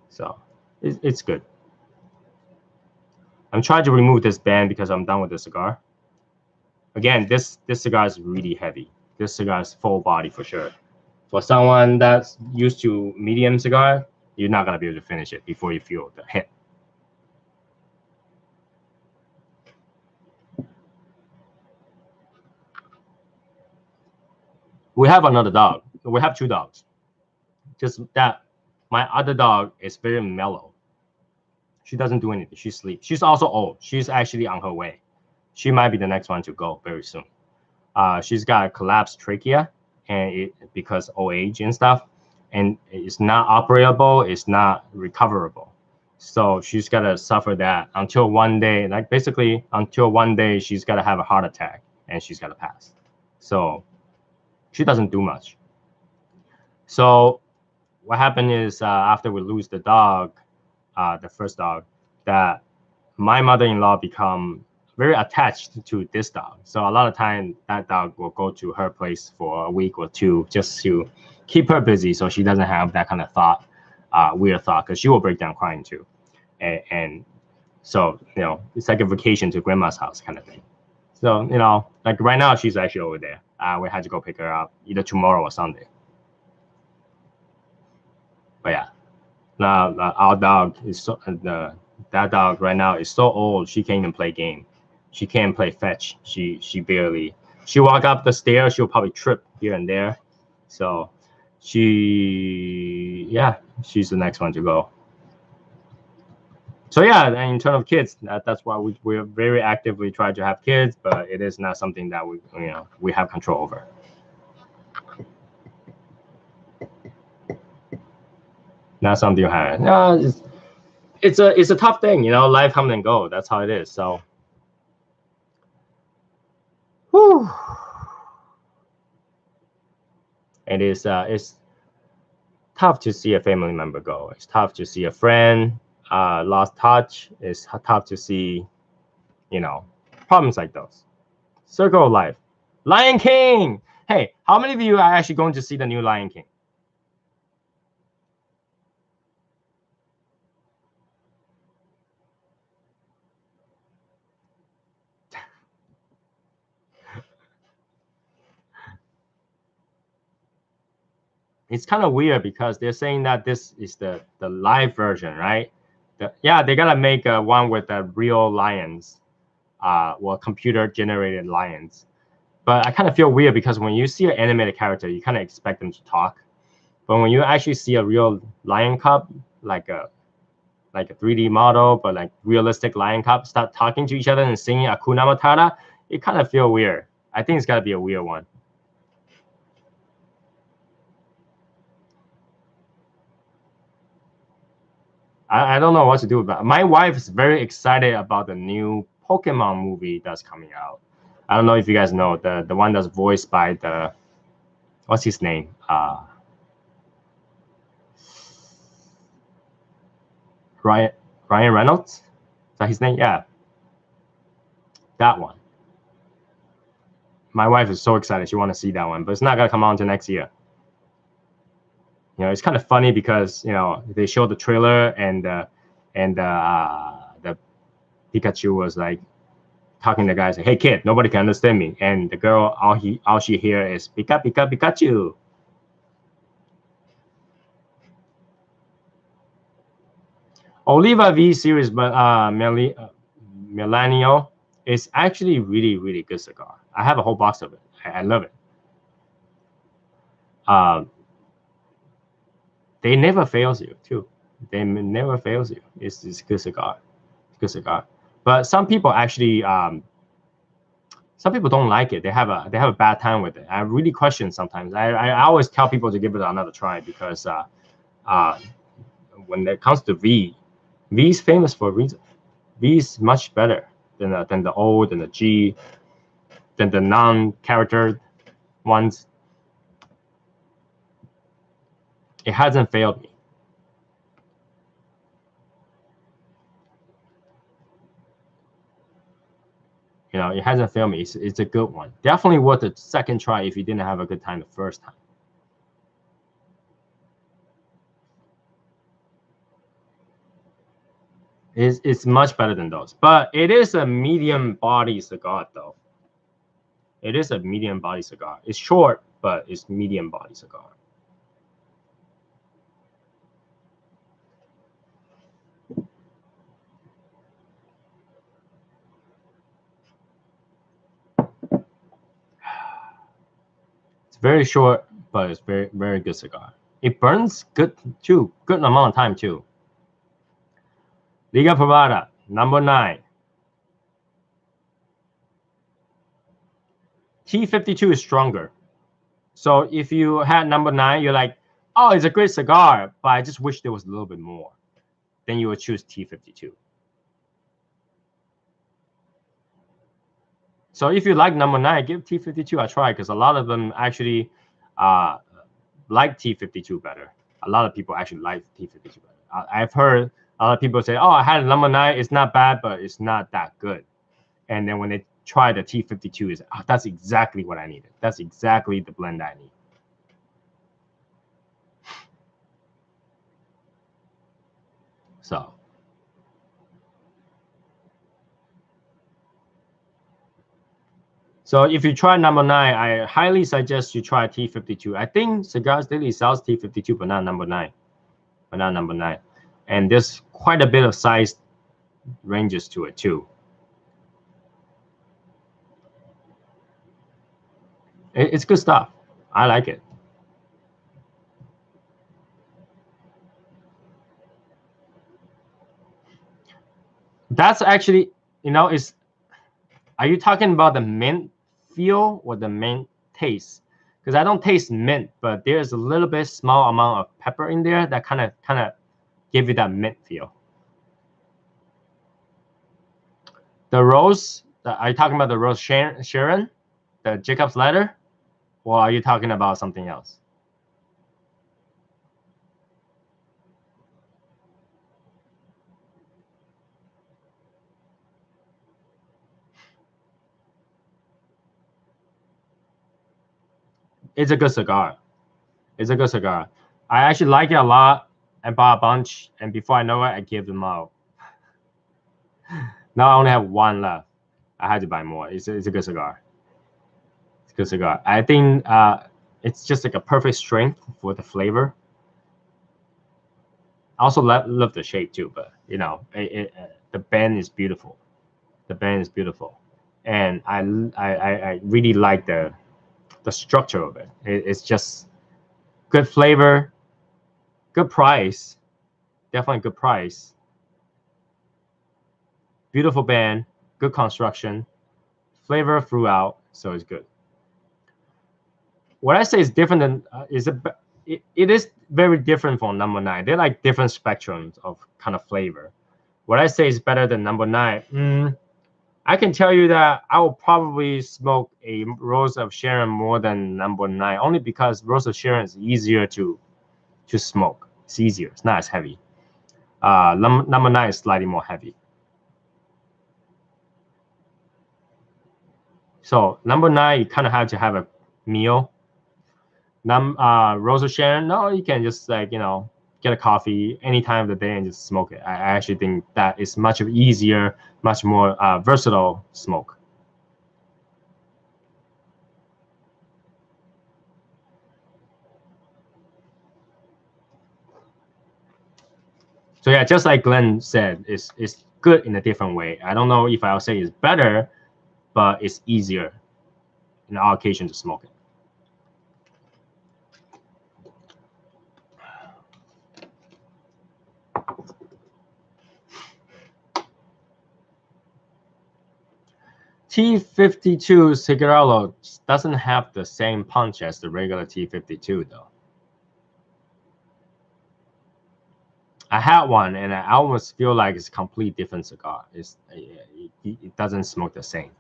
S1: So it's good. I'm trying to remove this band because I'm done with the cigar. Again, this cigar is really heavy. This cigar is full body for sure. For someone that's used to medium cigar, you're not gonna be able to finish it before you feel the hit. We have another dog. We have 2 dogs. Just that my other dog is very mellow. She doesn't do anything. She sleeps. She's also old. She's actually on her way. She might be the next one to go very soon. She's got a collapsed trachea, and because old age and stuff, and it's not operable. It's not recoverable. So she's gotta suffer that until one day, until one day she's gotta have a heart attack and she's gotta pass. So she doesn't do much. So what happened is after we lose the dog, the first dog, that my mother-in-law become very attached to this dog. So a lot of time that dog will go to her place for a week or 2 just to keep her busy, so she doesn't have that kind of thought, weird thought, because she will break down crying too. And so it's like a vacation to grandma's house kind of thing. So like right now she's actually over there. We had to go pick her up either tomorrow or Sunday. But yeah, now our dog is that dog right now is so old she can't even play game. She can't play fetch. She barely. She walk up the stairs, she'll probably trip here and there. So she's the next one to go. So yeah, and in terms of kids, that's why we're very actively trying to have kids, but it is not something that we have control over. Not something you have. No, it's a tough thing, life comes and go. That's how it is. So whew. It is it's tough to see a family member go. It's tough to see a friend lost touch. It's tough to see problems like those. Circle of life. Lion King. Hey, how many of you are actually going to see the new Lion King? It's kind of weird because they're saying that this is the live version, right? They gotta make one with the real lions, computer generated lions. But I kind of feel weird because when you see an animated character, you kind of expect them to talk. But when you actually see a real lion cub, like a 3D model, but like realistic lion cub, start talking to each other and singing Hakuna Matata, it kind of feel weird. I think it's gotta be a weird one. I don't know what to do about it. My wife is very excited about the new Pokemon movie that's coming out. I don't know if you guys know the one that's voiced by the, what's his name? Ryan Reynolds. Is that his name? Yeah, that one. My wife is so excited. She want to see that one, but it's not gonna come out until next year. You know, it's kind of funny because, you know, they showed the trailer and the Pikachu was like talking to the guy, say, "Hey kid, nobody can understand me," and the girl, all she hear is "Pika Pika Pikachu." Oliva V series, but Melanio is actually really good cigar. I have a whole box of it. I love it. They never fails you too. They never fails you. It's good cigar. It's good cigar. But some people actually, some people don't like it. They have a bad time with it. I really question sometimes. I always tell people to give it another try because when it comes to V is famous for a reason. V is much better than the O, than the G, than the non-character ones. It hasn't failed me. You know, it hasn't failed me. It's a good one. Definitely worth a second try if you didn't have a good time the first time. It's much better than those. But it is a medium body cigar, though. It is a medium body cigar. It's short, but it's medium body cigar. It's very short, but it's very good cigar. It burns good too, good amount of time too. Liga Privada, number 9. T52 is stronger. So if you had number 9, you're like, oh, it's a great cigar, but I just wish there was a little bit more. Then you would choose T52. So if you like number 9, give T52 a try because a lot of them actually like T52 better. A lot of people actually like T52 better. I've heard a lot of people say, oh, I had a number 9. It's not bad, but it's not that good. And then when they try the T52, is oh, that's exactly what I needed. That's exactly the blend I need. So if you try number 9, I highly suggest you try T52. I think Cigars Daily sells T52, but not number 9. But not number 9. And there's quite a bit of size ranges to it too. It's good stuff. I like it. That's actually, you know, are you talking about the mint feel or the mint taste? Because I don't taste mint, but there's a little bit small amount of pepper in there that kind of give you that mint feel. The rose, are you talking about the rose Sharon, the Jacob's Ladder, or are you talking about something else? It's a good cigar. It's a good cigar. I actually like it a lot. I bought a bunch, and before I know it, I gave them out. Now I only have one left. I had to buy more. It's a good cigar. It's a good cigar. I think it's just like a perfect strength for the flavor. I also love the shape too, but you know, the band is beautiful. The band is beautiful, and I really like the structure of it. It's just good flavor, good price, definitely good price. Beautiful band, good construction, flavor throughout, so it's good. What I say is different than it is very different from number 9. They're like different spectrums of kind of flavor. What I say is better than number 9. I can tell you that I will probably smoke a Rose of Sharon more than number 9, only because Rose of Sharon is easier to smoke. It's easier. It's not as heavy. Number 9 is slightly more heavy. So number 9, you kind of have to have a meal. Rose of Sharon, no, you can just like, get a coffee any time of the day and just smoke it. I actually think that is much easier, much more versatile smoke. So yeah, just like Glenn said, it's good in a different way. I don't know if I'll say it's better, but it's easier in our occasion to smoke it. T52 Cigarello doesn't have the same punch as the regular T52 though. I had one and I almost feel like it's a complete different cigar. It doesn't smoke the same.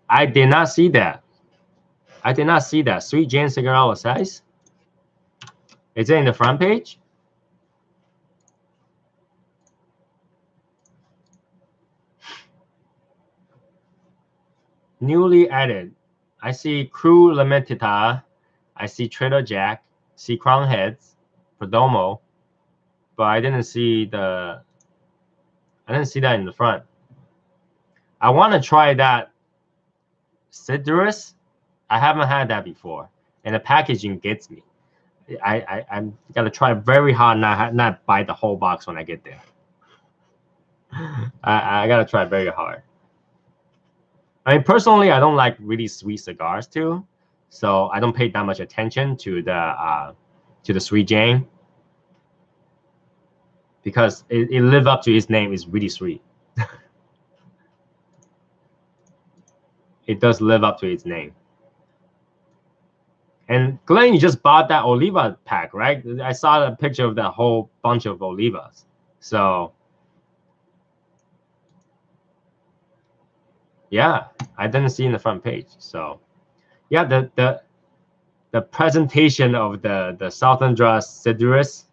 S1: I did not see that. I did not see that. Sweet Jane Cigarello size? Is it in the front page? Newly added. I see Crew Lamentita. I see Trader Jack. See Crown Heads. Perdomo. But I didn't see that in the front. I want to try that citrus. I haven't had that before, and the packaging gets me. I'm gonna try very hard not buy the whole box when I get there. I gotta try very hard. I mean, personally, I don't like really sweet cigars too, so I don't pay that much attention to the Sweet Jane because it lives up to its name. It's really sweet. It does live up to its name. And Glenn, you just bought that Oliva pack, right? I saw a picture of that whole bunch of Olivas. So yeah, I didn't see in the front page. So yeah, the presentation of the Southern Draw citrus.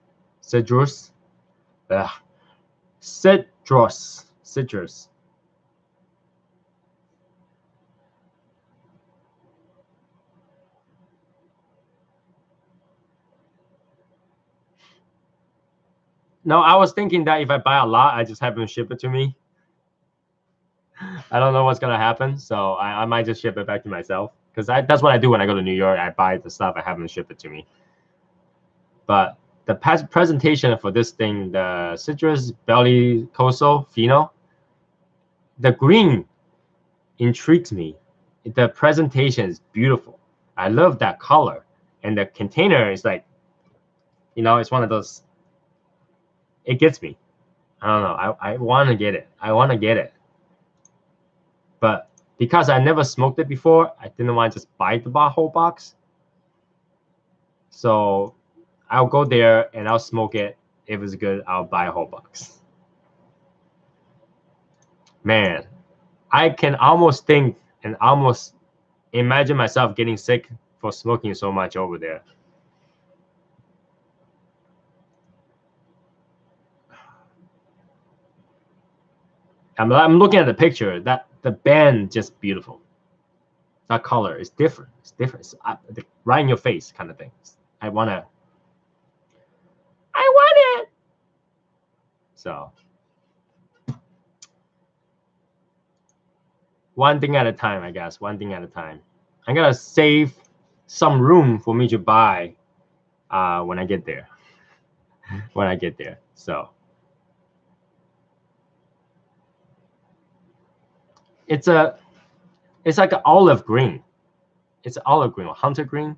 S1: No, I was thinking that if I buy a lot, I just have them ship it to me. I don't know what's gonna happen, so I might just ship it back to myself because that's what I do when I go to New York. I buy the stuff, I have them ship it to me. But the presentation for this thing, the Citrus Bellicoso Fino, the green intrigues me. The presentation is beautiful. I love that color, and the container is like, it's one of those. It gets me. I don't know. I want to get it. I want to get it. But because I never smoked it before, I didn't want to just buy the whole box. So I'll go there and I'll smoke it. If it's good, I'll buy a whole box. Man, I can almost think and almost imagine myself getting sick for smoking so much over there. I'm looking at the picture. That the band just beautiful. That color is different. It's different. It's right in your face kind of thing. I want it. So one thing at a time, I guess. One thing at a time. I'm gonna save some room for me to buy when I get there. So it's like an olive green. It's olive green or hunter green.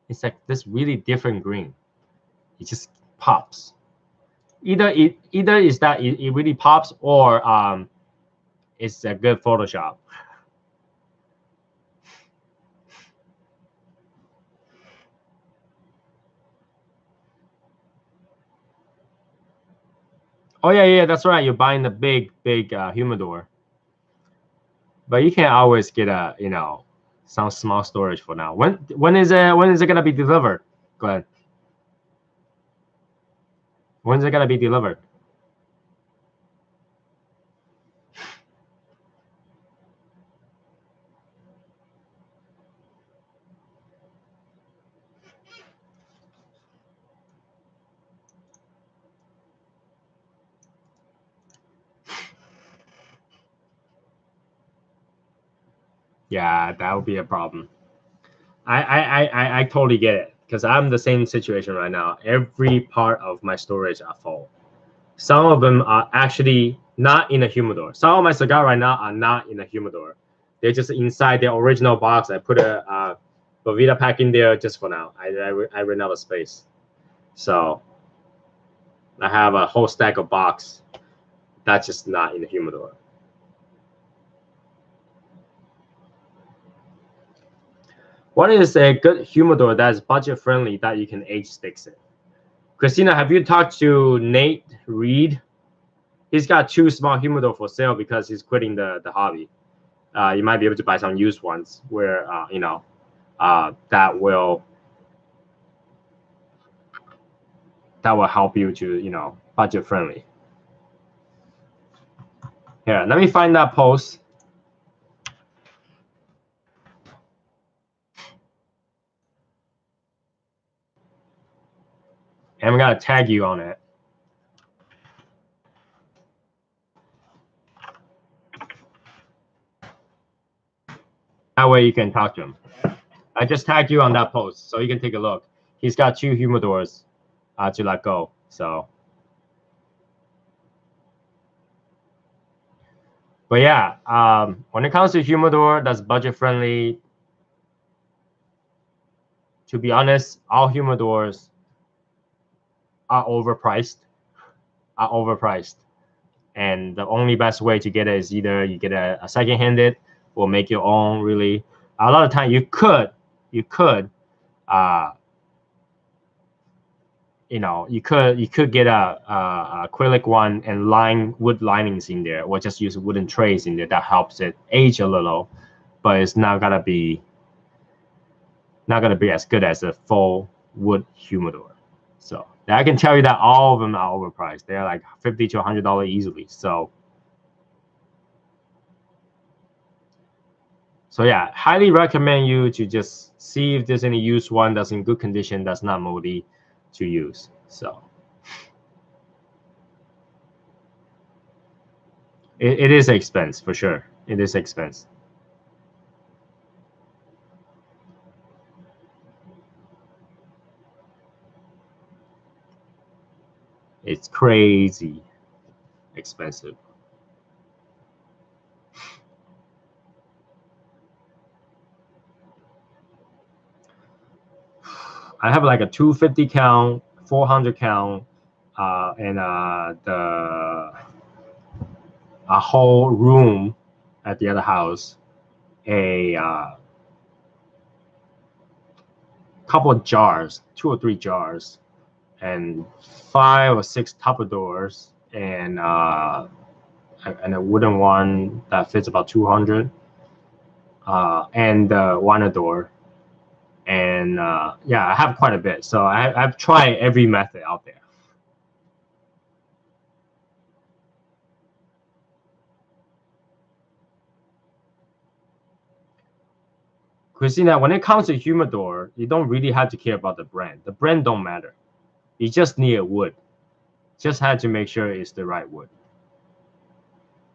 S1: It's like this really different green. It just pops. Either is that it really pops, or it's a good Photoshop. Oh yeah, that's right. You're buying the big humidor, but you can always get a some small storage for now. When is it gonna be delivered? Go ahead. When's it gonna be delivered? Yeah, that would be a problem. I totally get it because I'm the same situation right now. Every part of my storage are full. Some of them are actually not in a humidor. Some of my cigar right now are not in a humidor. They're just inside their original box. I put a Bovita pack in there just for now. I ran out of space, so I have a whole stack of box that's just not in the humidor. What is a good humidor that's budget friendly that you can age sticks in? Christina, have you talked to Nate Reed? He's got 2 small humidor for sale because he's quitting the hobby. You might be able to buy some used ones where that will help you to budget friendly. Here, let me find that post. And I'm gonna tag you on it. That way you can talk to him. I just tagged you on that post so you can take a look. He's got 2 humidors to let go. So, but yeah, when it comes to humidor that's budget friendly, to be honest, all humidors are overpriced. And the only best way to get it is either you get a second-handed or make your own. Really, a lot of time you could you could get a acrylic one and line wood linings in there, or just use wooden trays in there. That helps it age a little, but it's not gonna be as good as a full wood humidor. So I can tell you that all of them are overpriced. They're like $50 to $100 easily. So yeah, highly recommend you to just see if there's any used one that's in good condition, that's not moldy, to use. So it is expense for sure. It is expense. It's crazy expensive. I have like a 250 count, 400 count, and a whole room at the other house, a couple of jars, 2 or 3 jars, and 5 or 6 tupperdoors, and a wooden one that fits about 200, and the wine door. And yeah, I have quite a bit. So I've tried every method out there. Christina, when it comes to humidor, you don't really have to care about the brand. The brand don't matter. You just need a wood. Just had to make sure it's the right wood.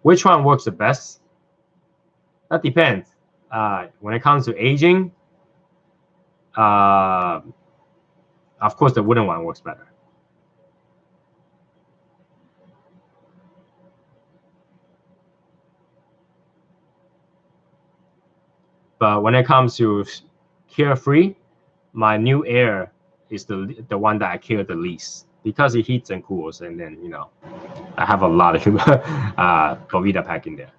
S1: Which one works the best? That depends. When it comes to aging, of course, the wooden one works better. But when it comes to carefree, my new Air is the one that I care the least because it heats and cools, and then I have a lot of Bovita pack in there.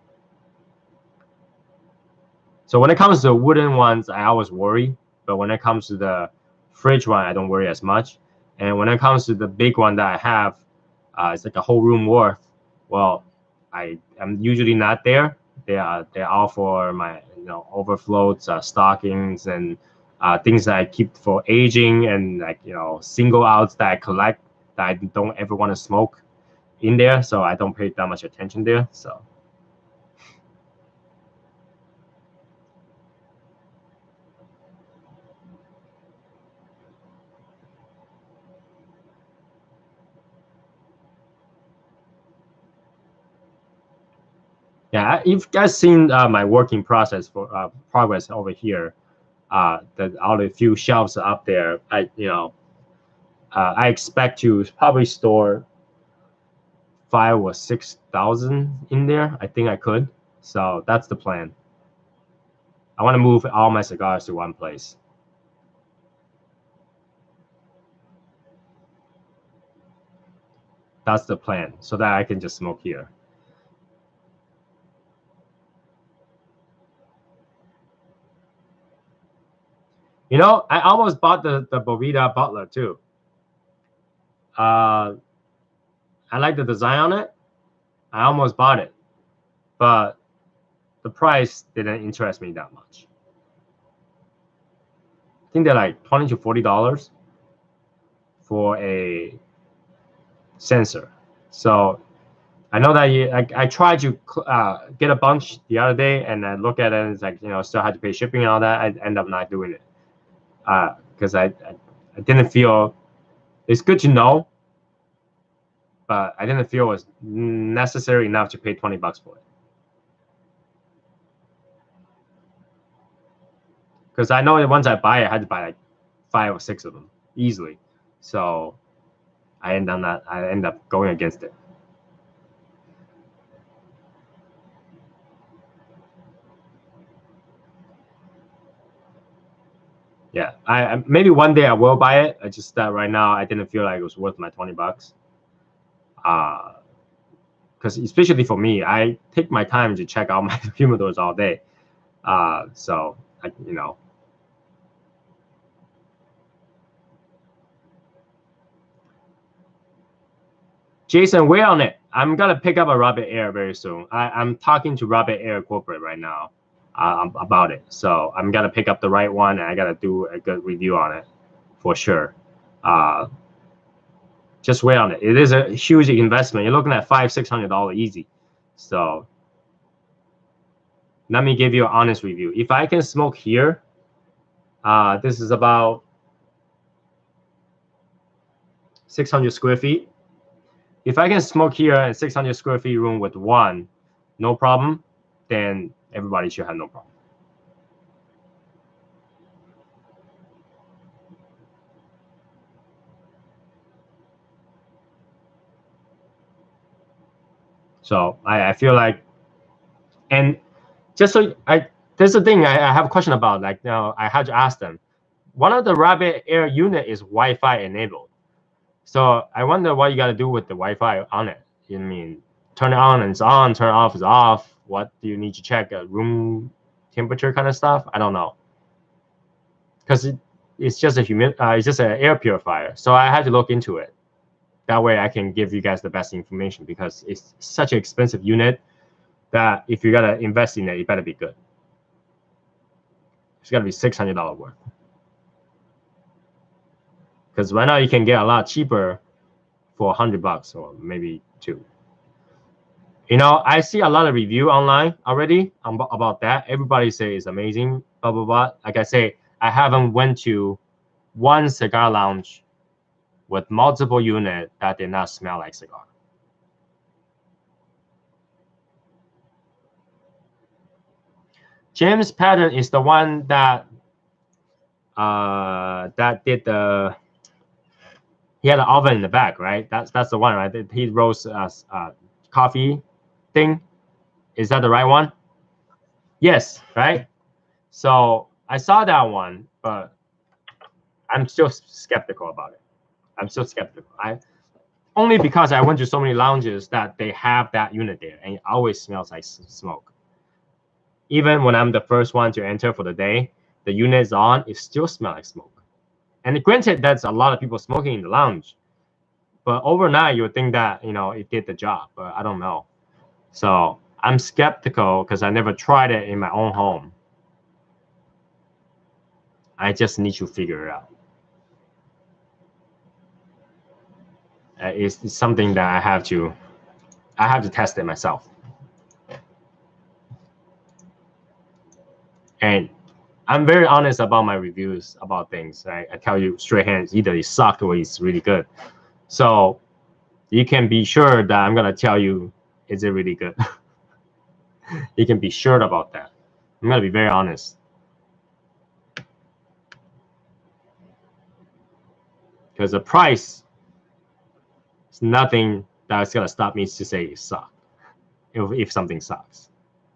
S1: So when it comes to the wooden ones, I always worry. But when it comes to the fridge one, I don't worry as much. And when it comes to the big one that I have, It's like a whole room worth. Well, I am usually not there. They're all for my overflows, stockings, and things that I keep for aging, and like single outs that I collect that I don't ever want to smoke in there, so I don't pay that much attention there. So yeah, you've guys seen my working process for progress over here. All the few shelves up there. I expect to probably store 5 or 6,000 in there. I think I could. So that's the plan. I want to move all my cigars to one place. That's the plan, so that I can just smoke here. I almost bought the Boveda Butler too. I like the design on it. I almost bought it, but the price didn't interest me that much. I think they're like $20 to $40 for a sensor. So I know that I tried to get a bunch the other day, and I look at it and it's like still had to pay shipping and all that. I end up not doing it because I didn't feel it's good to know, but I didn't feel it was necessary enough to pay $20 for it. Because I know that once I buy it, I had to buy like 5 or 6 of them easily. So I end up going against it. Yeah, I maybe one day I will buy it. I just right now I didn't feel like it was worth my $20. Because especially for me, I take my time to check out my humidors all day. So Jason, we're on it. I'm gonna pick up a Rabbit Air very soon. I'm talking to Rabbit Air Corporate right now about it. So I'm gonna pick up the right one, and I gotta do a good review on it for sure. Just wait on it. It is a huge investment. You're looking at $500-600 easy. So let me give you an honest review. If I can smoke here, this is about 600 square feet. If I can smoke here in 600 square feet room with one, no problem, then everybody should have no problem. So I feel like, and just so there's a thing I have a question about. Like now, I had to ask them. One of the Rabbit Air unit is Wi-Fi enabled. So I wonder what you got to do with the Wi-Fi on it. I mean, turn it on and it's on, turn it off is off. What do you need to check? Room temperature kind of stuff? I don't know. Because it's just it's just an air purifier. So I had to look into it. That way I can give you guys the best information, because it's such an expensive unit that if you're gonna invest in it, it better be good. It's gotta be $600 worth. Because right now you can get a lot cheaper for $100 or maybe $2. I see a lot of review online already about that. Everybody say it's amazing, blah blah blah. Like I say, I haven't went to one cigar lounge with multiple units that did not smell like cigar. James Patton is the one that did the. He had an oven in the back, right? That's the one, right? He roasts coffee thing. Is that the right one? Yes, right. So I saw that one, but I'm still skeptical about it. I'm still skeptical. Only because I went to so many lounges that they have that unit there, and it always smells like smoke. Even when I'm the first one to enter for the day, the unit is on, it still smells like smoke. And granted, that's a lot of people smoking in the lounge, But overnight, you would think that, you know, it did the job, but I don't know. So I'm skeptical because I never tried it in my own home. I just need to figure it out. It's something that I have to test it myself. And I'm very honest about my reviews about things. Right? I tell you straight hands, either it sucked or it's really good. So you can be sure that I'm gonna tell you, is it really good? You can be sure about that. I'm gonna be very honest. Because the price is nothing that's gonna stop me to say it sucks. If something sucks,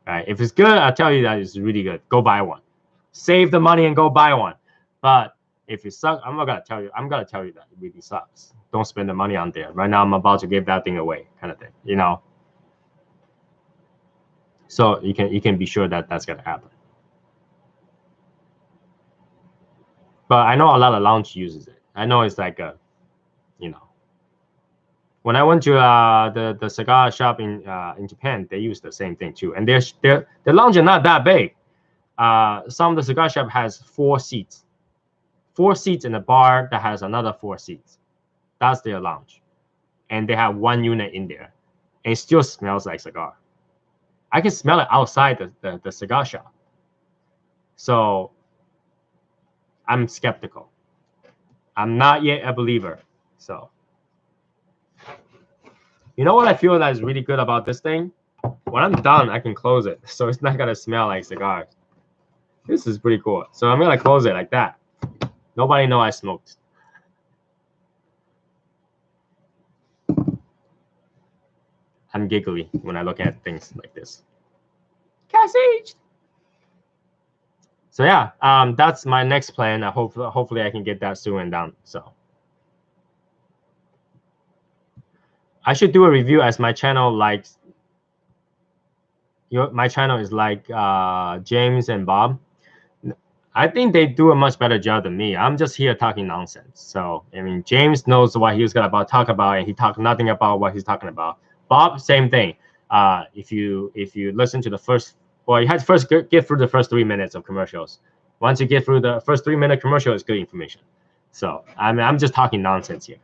S1: right? If it's good, I'll tell you that it's really good. Go buy one. Save the money and go buy one. But if it sucks, I'm not gonna tell you. I'm gonna tell you that it really sucks. Don't spend the money on there. Right now, I'm about to give that thing away, kind of thing. You know. So you can be sure that that's gonna happen. But I know a lot of lounge uses it. I know it's like a, you know. When I went to the cigar shop in Japan, they use the same thing too. And the lounge are not that big. Some of the cigar shop has 4 seats. 4 seats in a bar that has another 4 seats. That's their lounge. And they have 1 unit in there. And it still smells like cigar. I can smell it outside the cigar shop. So I'm skeptical. I'm not yet a believer. So you know what I feel that is really good about this thing? When I'm done, I can close it. So it's not gonna smell like cigars. This is pretty cool. So I'm gonna close it like that. Nobody know I smoked. I'm giggly when I look at things like this. Cassage. So yeah, that's my next plan. Hopefully I can get that soon and done. So I should do a review as my channel likes. My channel is like James and Bob. I think they do a much better job than me. I'm just here talking nonsense. So I mean, James knows what he was gonna talk about, and he talked nothing about what he's talking about. Bob, same thing. If you listen to the first, well, you had to first get through the first 3 minutes of commercials. Once you get through the first 3-minute commercial, it's good information. So I mean, I'm just talking nonsense here.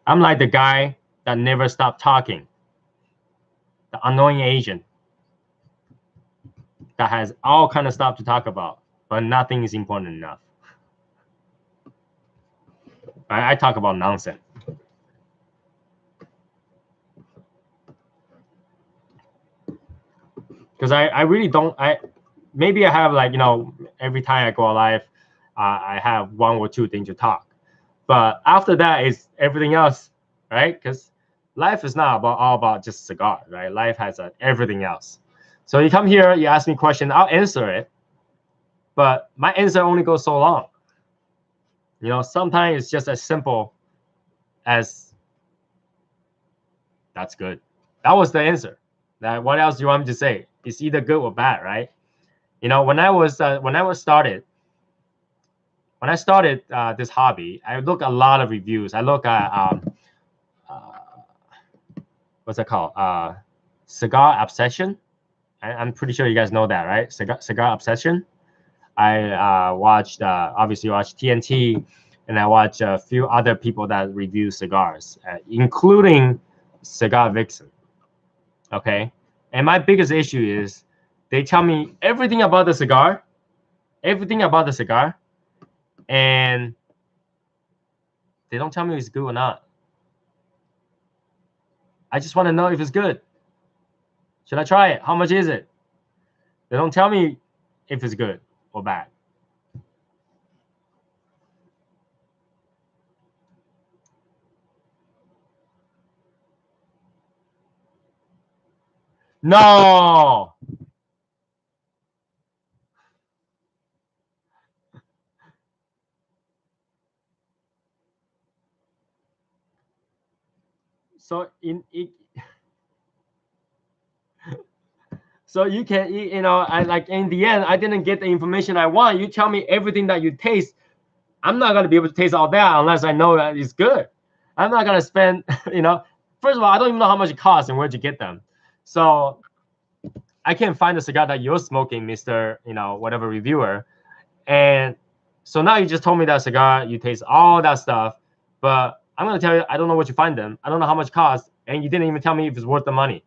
S1: I'm like the guy that never stopped talking. The annoying Asian that has all kind of stuff to talk about, but nothing is important enough. I talk about nonsense. Because I really don't, maybe I have, like, you know, every time I go live, I have 1 or 2 things to talk. But after that is everything else, right? Because life is not all about just cigar, right? Life has everything else. So you come here, you ask me a question, I'll answer it. But my answer only goes so long. You know, sometimes it's just as simple as, that's good. That was the answer. What else do you want me to say? It's either good or bad, right? You know, when I started this hobby, I look a lot of reviews. I look at what's it called? Cigar Obsession. I'm pretty sure you guys know that, right? Cigar Obsession. I obviously watched TNT, and I watch a few other people that review cigars, including Cigar Vixen. Okay, and my biggest issue is they tell me everything about the cigar, and they don't tell me if it's good or not. I just want to know if it's good. Should I try it? How much is it? They don't tell me if it's good or bad. No. So so you can, you know, I like in the end, I didn't get the information I want. You tell me everything that you taste. I'm not gonna be able to taste all that unless I know that it's good. I'm not gonna spend, first of all, I don't even know how much it costs and where'd you get them. So I can't find the cigar that you're smoking, Mr. Whatever reviewer. And so now you just told me that cigar, you taste all that stuff, but I'm gonna tell you, I don't know what you find them. I don't know how much it costs, and you didn't even tell me if it's worth the money.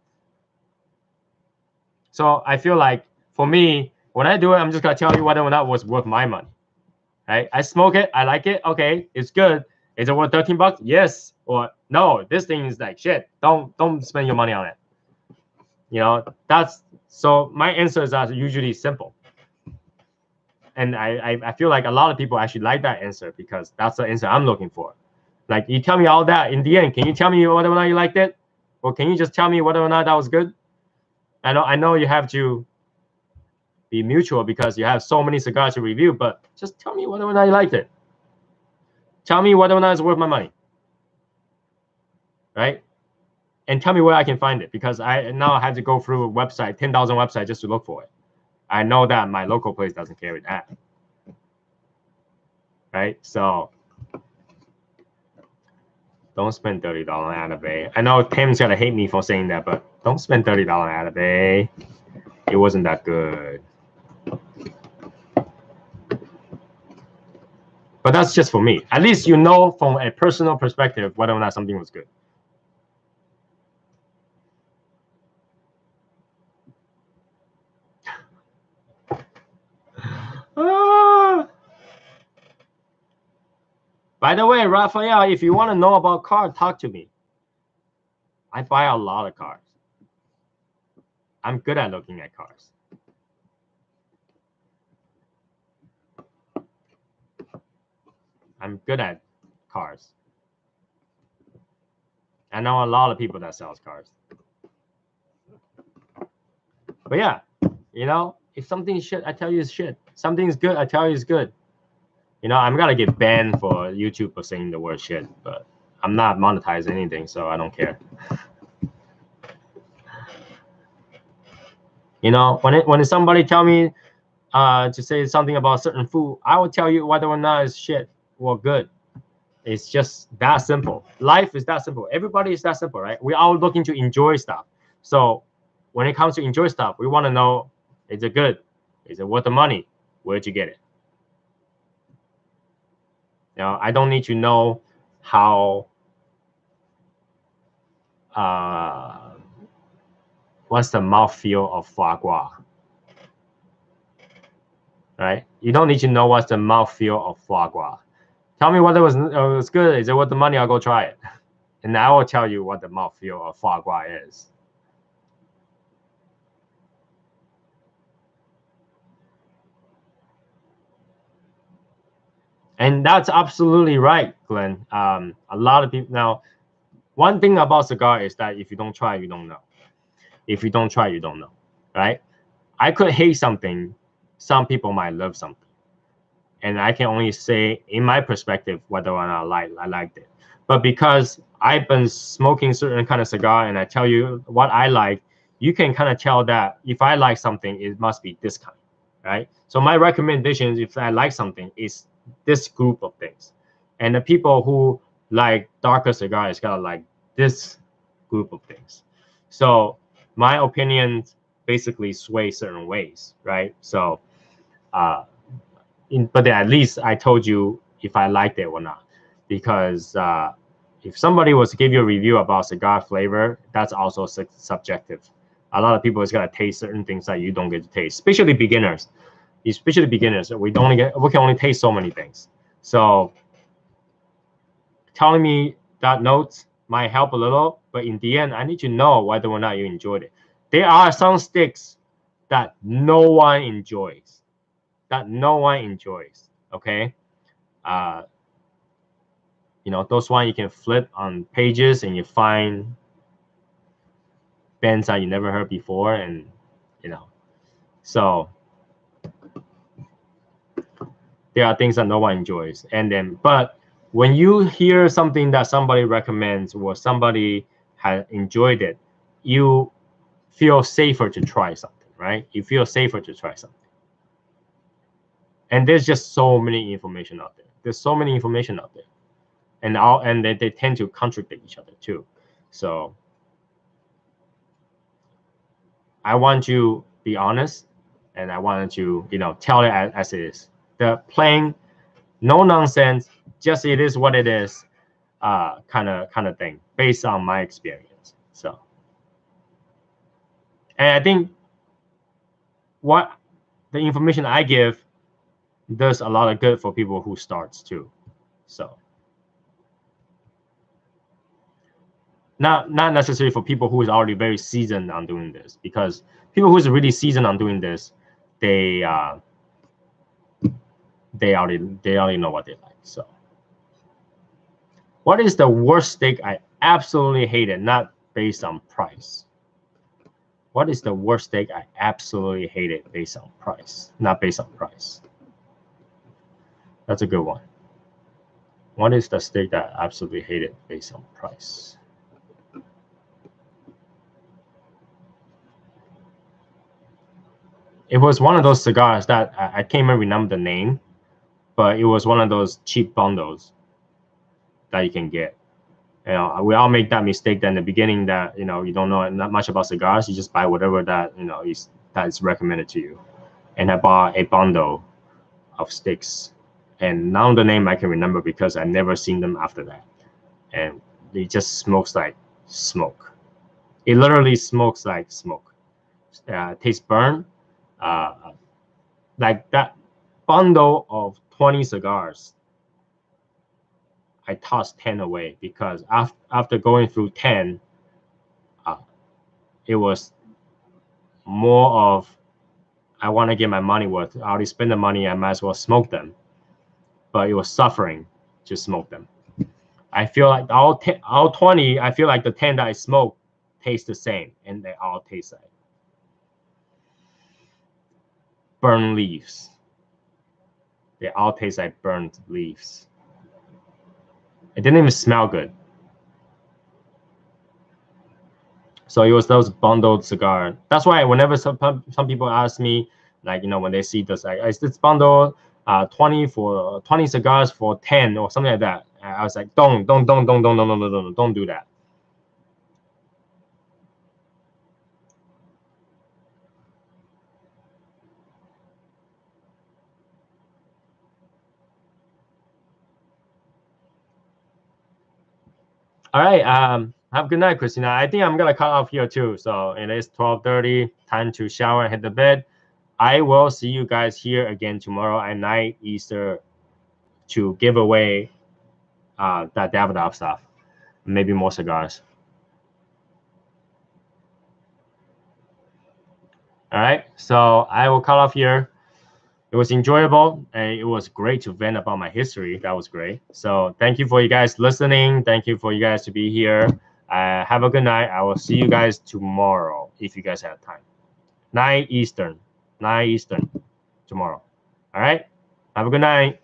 S1: So I feel like for me, when I do it, I'm just gonna tell you whether or not it was worth my money. Right? I smoke it, I like it, okay, it's good. Is it worth $13? Yes. Or no, this thing is like shit. Don't spend your money on it. That's so my answers are usually simple. And I feel like a lot of people actually like that answer because that's the answer I'm looking for. Like, you tell me all that in the end, can you tell me whether or not you liked it? Or can you just tell me whether or not that was good? I know you have to be mutual because you have so many cigars to review, but just tell me whether or not you liked it. Tell me whether or not it's worth my money. Right? And tell me where I can find it, because I now have to go through a website, 10,000 websites just to look for it. I know that my local place doesn't carry that. Right? So don't spend $30 on Atabay. I know Tim's gonna hate me for saying that, but don't spend $30 on Atabay. It wasn't that good. But that's just for me. At least you know from a personal perspective whether or not something was good. By the way, Raphael, if you want to know about cars, talk to me. I buy a lot of cars. I'm good at looking at cars. I'm good at cars. I know a lot of people that sells cars. But yeah, if something's shit, I tell you it's shit. Something's good, I tell you it's good. I'm gonna get banned for YouTube for saying the word shit, but I'm not monetizing anything, so I don't care. When somebody tell me to say something about certain food, I will tell you whether or not it's shit or good. It's just that simple. Life is that simple. Everybody is that simple, right? We're all looking to enjoy stuff. So when it comes to enjoy stuff, we want to know, is it good? Is it worth the money? Where'd you get it? I don't need to know how what's the mouthfeel of foie gras, right? You don't need to know what's the mouthfeel of foie gras. Tell me whether it was good. Is it worth the money? I'll go try it. And I will tell you what the mouthfeel of foie gras is. And that's absolutely right, Glenn. A lot of people now. One thing about cigar is that if you don't try, you don't know. If you don't try, you don't know, right? I could hate something. Some people might love something. And I can only say, in my perspective, whether or not I liked it. But because I've been smoking certain kind of cigar and I tell you what I like, you can kind of tell that if I like something, it must be this kind, right? So my recommendation, if I like something, is this group of things. And the people who like darker cigars gotta like this group of things. So my opinions basically sway certain ways, right? So but at least I told you if I liked it or not, because if somebody was to give you a review about cigar flavor, that's also subjective. A lot of people is gonna taste certain things that you don't get to taste, especially beginners. Especially beginners, we can only taste so many things. So telling me that notes might help a little, but in the end, I need to know whether or not you enjoyed it. There are some sticks that no one enjoys. Okay, those one you can flip on pages and you find bands that you never heard before, and so there are things that no one enjoys. And then, but when you hear something that somebody recommends or somebody has enjoyed it, you feel safer to try something, right? You feel safer to try something. And there's just so many information out there. there's so many information out there, and they tend to contradict each other too. So I want to be honest, and I wanted to, tell it as it is. The plain, no nonsense, just it is what it is, kind of thing, based on my experience. So, and I think what the information I give does a lot of good for people who starts too. So, not necessarily for people who is already very seasoned on doing this, because people who is really seasoned on doing this, they already know what they like. So, what is the worst steak I absolutely hated? Not based on price. What is the worst steak I absolutely hated based on price? Not based on price. That's a good one. What is the steak that I absolutely hated based on price? It was one of those cigars that I can't even remember the name, but it was one of those cheap bundles that you can get. We all make that mistake that in the beginning, that you don't know not much about cigars. You just buy whatever that is recommended to you. And I bought a bundle of sticks, and now the name I can remember because I never seen them after that. And it just smokes like smoke. It literally smokes like smoke. Tastes burnt. Like that bundle of 20 cigars, I tossed 10 away because after going through 10, it was more of, I want to get my money worth. I already spent the money, I might as well smoke them. But it was suffering to smoke them. I feel like all 20, I feel like the 10 that I smoked taste the same, and they all taste like burnt leaves. They all taste like burnt leaves. It didn't even smell good. So it was those bundled cigar. That's why whenever some people ask me, like, when they see this, like, is this bundle 20 cigars for 10 or something like that? I was like, don't do that. All right. Have a good night, Christina. I think I'm gonna cut off here too. So it is 12:30. Time to shower and hit the bed. I will see you guys here again tomorrow at night Easter to give away that Davidoff stuff, maybe more cigars. All right. So I will cut off here. It was enjoyable, and it was great to vent about my history. That was great. So thank you for you guys listening. Thank you for you guys to be here. Have a good night. I will see you guys tomorrow if you guys have time. 9 Eastern tomorrow. All right. Have a good night.